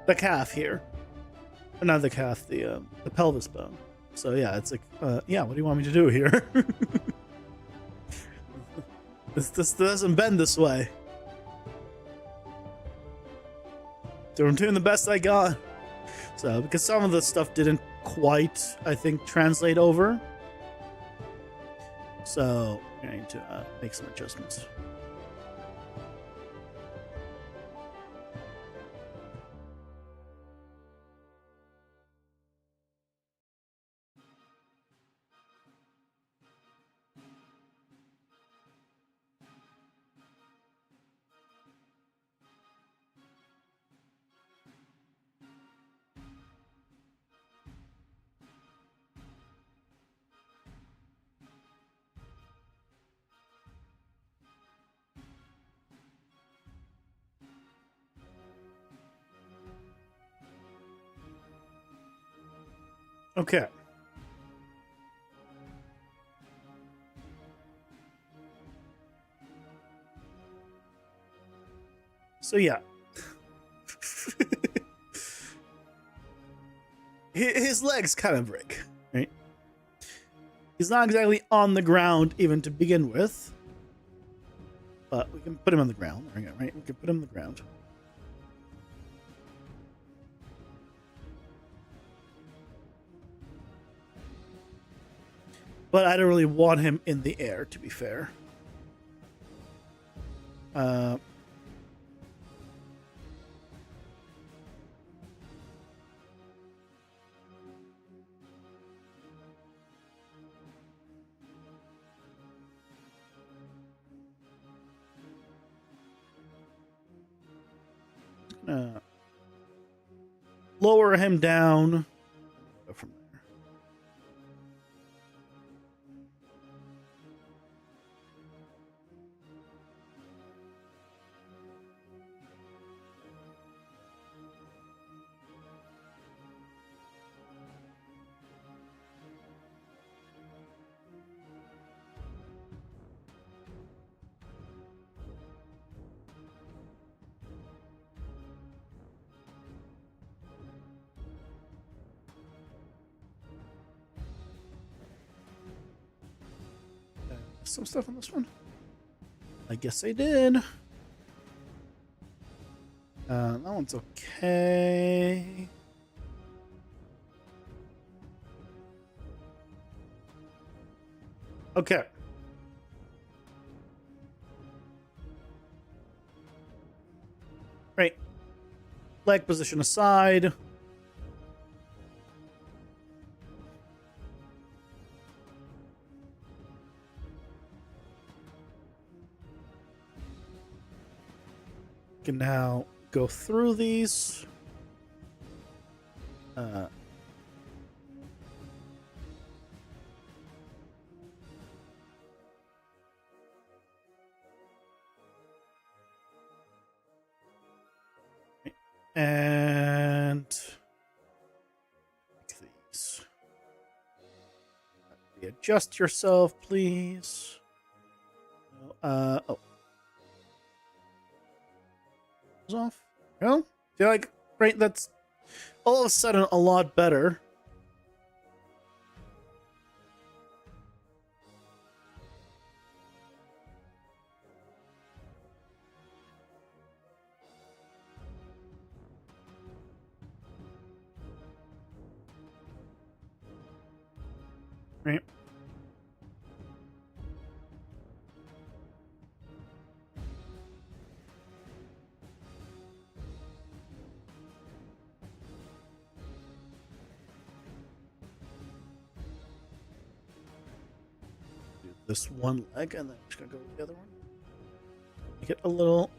the calf here, or not the calf, the pelvis bone. So yeah, it's like, yeah, what do you want me to do here? This doesn't bend this way. So I'm doing the best I got. So, because some of the stuff didn't quite, I think, translate over. So, I need to make some adjustments. Okay. So yeah. His legs kind of break, right? He's not exactly on the ground even to begin with. But we can put him on the ground. There we go, right? We can put him on the ground. But I don't really want him in the air, to be fair. Lower him down. Go from there. Some stuff on this one. I guess I did. That one's okay. Okay. Right. Leg position aside. Can now go through these. And these. Readjust yourself, please. Oh. Off. No? Feel like, right, that's all of a sudden a lot better. Right. Do this one leg and then I'm just gonna go with the other one. Make it a little.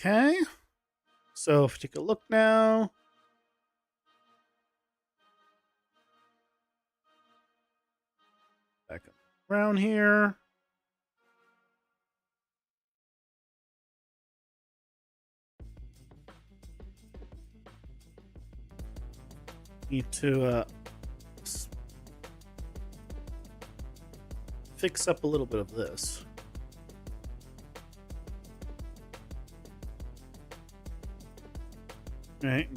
Okay. So if we take a look now. Back up around here. Need to fix up a little bit of this. Right.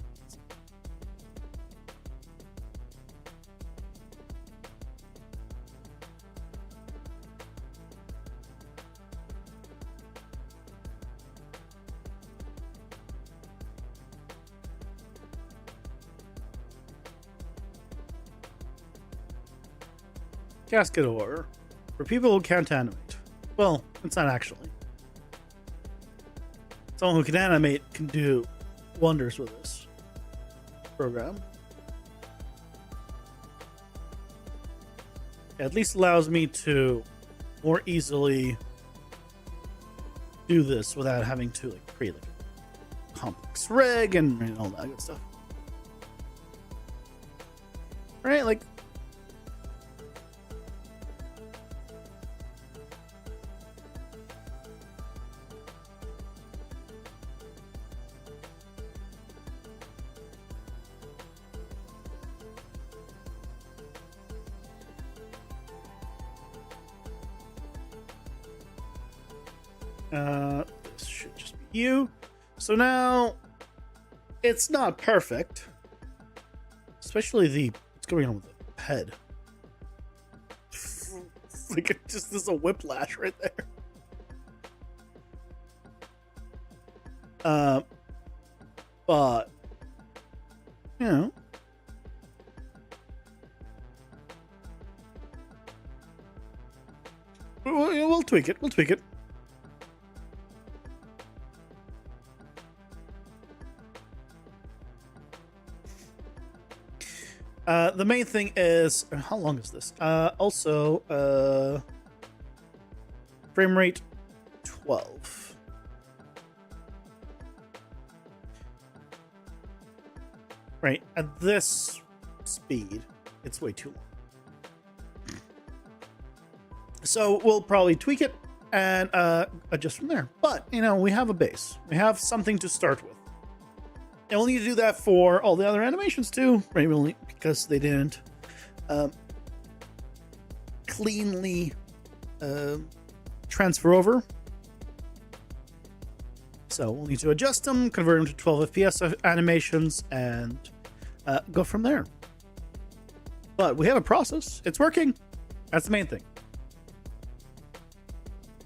Casket order for people who can't animate. Well, it's not actually. Someone who can animate can do wonders with this program. It at least allows me to more easily do this without having to like create like a complex rig and all that good stuff. Right? Like this should just be you. So now it's not perfect, especially what's going on with the head. It's like it just there's a whiplash right there. But you know, we'll tweak it. We'll tweak it. The main thing is how long is this? Also, frame rate 12. Right, at this speed, it's way too long. So we'll probably tweak it and adjust from there. But you know, we have a base. We have something to start with. And we'll need to do that for all the other animations too, right? Only because they didn't cleanly transfer over. So we'll need to adjust them, convert them to 12 FPS animations, and go from there. But we have a process. It's working. That's the main thing.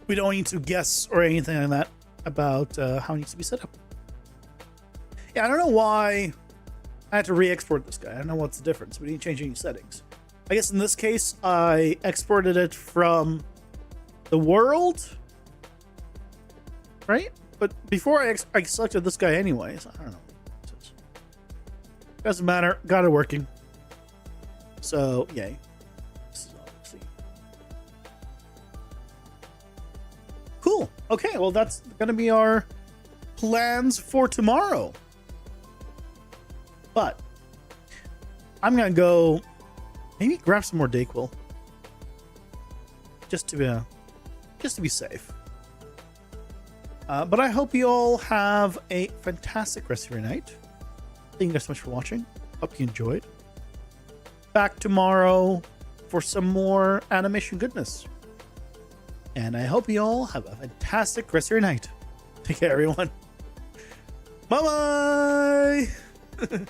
We don't need to guess or anything like that about how it needs to be set up. Yeah, I don't know why I had to re-export this guy. I don't know what's the difference. We didn't change any settings. I guess in this case, I exported it from the world, right? But before I selected this guy anyways. I don't know. Doesn't matter. Got it working. So, yay. This is obviously cool. Okay, well, that's going to be our plans for tomorrow. But I'm gonna go maybe grab some more Dayquil just to be safe. But I hope you all have a fantastic rest of your night. Thank you guys so much for watching. Hope you enjoyed. Back tomorrow for some more animation goodness. And I hope you all have a fantastic rest of your night. Take care, everyone. Bye bye.